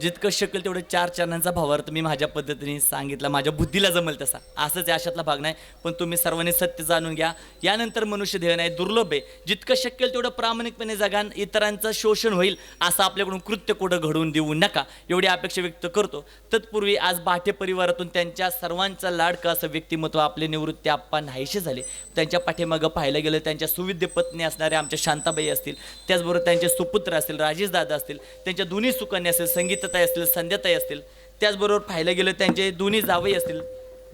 जितकं शक्य तेवढं 4 चरणांचा भावार्थ मी माझ्या पद्धतीने सांगितला, माझ्या बुद्धीला जमल तसा. असंच आहे, अशातला भाग नाही. पण तुम्ही सर्वांनी सत्य जाणून घ्या. यानंतर मनुष्य देह नाही, दुर्लभ आहे. जितकं शक्य तेवढं प्रामाणिकपणे जगान, इतरांचं शोषण होईल असं आपल्याकडून कृत्य कुठं घडवून देऊ नका, एवढी अपेक्षा व्यक्त करतो. तत्पूर्वी आज भाटे परिवारातून त्यांच्या सर्वांचा लाडका असं व्यक्तिमत्व आपले निवृत्ती आप्पा नाहीसे झाले. त्यांच्या पाठीमागं पाहायला गेलं त्यांच्या सुविद्य पत्नी असणाऱ्या आमच्या शांताबाई असतील, त्याचबरोबर त्यांचे सुपुत्र असतील राजेश दादा असतील, त्यांच्या दोन्ही सुकन्या असतील, संगीताताई असतील, संध्याताई असतील. त्याचबरोबर पाहायला गेलं त्यांचे दोन्ही जावई असतील,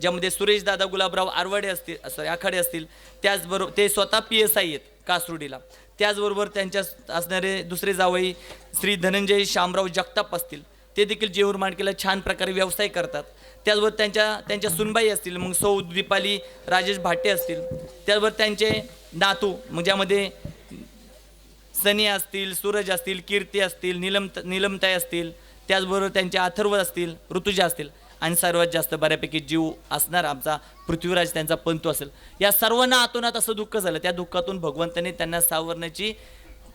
ज्यामध्ये सुरेश दादा गुलाबराव आरवाडे असतील, आखाडे असतील. त्याचबरोबर ते स्वतः PSI आहेत कासरुडीला. त्याचबरोबर त्यांच्या असणारे दुसरे जावई श्री धनंजय शामराव जगताप असतील, ते देखील जेऊर मांडकेला छान प्रकारे व्यवसाय करतात. त्याचबरोबर त्यांच्या सुनबाई असतील, मग सौ दीपाली राजेश भाटे असतील. त्याचबरोबर त्यांचे नातू, मग ज्यामध्ये सनी असतील, सूरज असतील, कीर्ती असतील, नीलमताई असतील. त्याचबरोबर त्यांचे अथर्व असतील, ऋतुजा असतील. आणि सर्वात जास्त बऱ्यापैकी जीव असणार आमचा पृथ्वीराज, त्यांचा पंतू असेल. या सर्वांना आतोनात असं दुःख झालं. त्या दुःखातून भगवंताने त्यांना सावरण्याची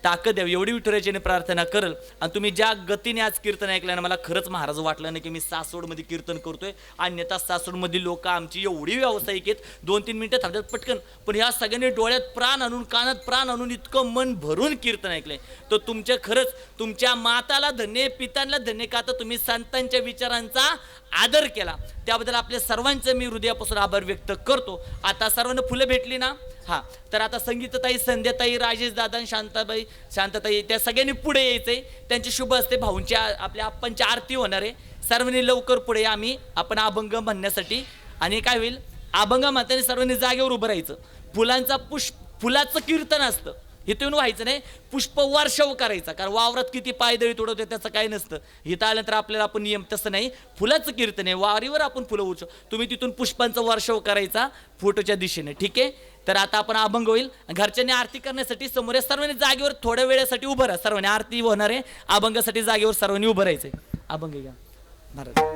ताकद द्यावी एवढी विठुरायाने प्रार्थना करल. आणि तुम्ही ज्या गतीने आज कीर्तन ऐकल्यानं मला खरंच महाराज वाटलं नाही की मी सासवडमध्ये कीर्तन करतोय. अन्यथा सासवडमधील लोक आमची एवढी व्यावसायिक आहेत, 2-3 मिनिटं थांबतात पटकन. पण ह्या सगळ्यांनी डोळ्यात प्राण आणून, कानात प्राण आणून, इतकं मन भरून कीर्तन ऐकलंय. तर तुमच्या खरंच तुमच्या माताला धन्य, पितांना धन्य, का तर तुम्ही संतांच्या विचारांचा आदर केला. त्याबद्दल आपल्या सर्वांचं मी हृदयापासून आभार व्यक्त करतो. आता सर्वांना फुलं भेटली ना? हां, तर आता संगीताताई, संध्याताई, राजेश दादा, शांताताई त्या सगळ्यांनी पुढे यायचंय. त्यांचे शुभ असते भाऊंच्या, आपल्या आप्पांची आरती होणार आहे. सर्वांनी लवकर पुढे आम्ही आपण अभंग म्हणण्यासाठी. आणि काय होईल, अभंग म्हणताना सर्वांनी जागेवर उभं राहायचं. फुलाचं कीर्तन असतं, इथं येऊन व्हायचं नाही, पुष्प वर्षाव करायचा. कारण वावरात किती पायदळी तोडवते त्याचं काही नसतं. इथं आल्यानंतर आपल्याला आपण नियम तसं नाही, फुलाचं कीर्तन आहे, वारीवर आपण फुलं उचू. तुम्ही तिथून पुष्पांचा वर्षाव करायचा फोटोच्या दिशेने, ठीक आहे. तर आता आपण अभंग होईल. घरच्यांनी आरती करण्यासाठी समोर सर्वांनी जागेवर थोड्या वेळासाठी उभं राहा. सर्वांनी आरती होणार आहे, अभंगासाठी जागेवर सर्वांनी उभं राहायचंय. अभंग घ्या महाराज.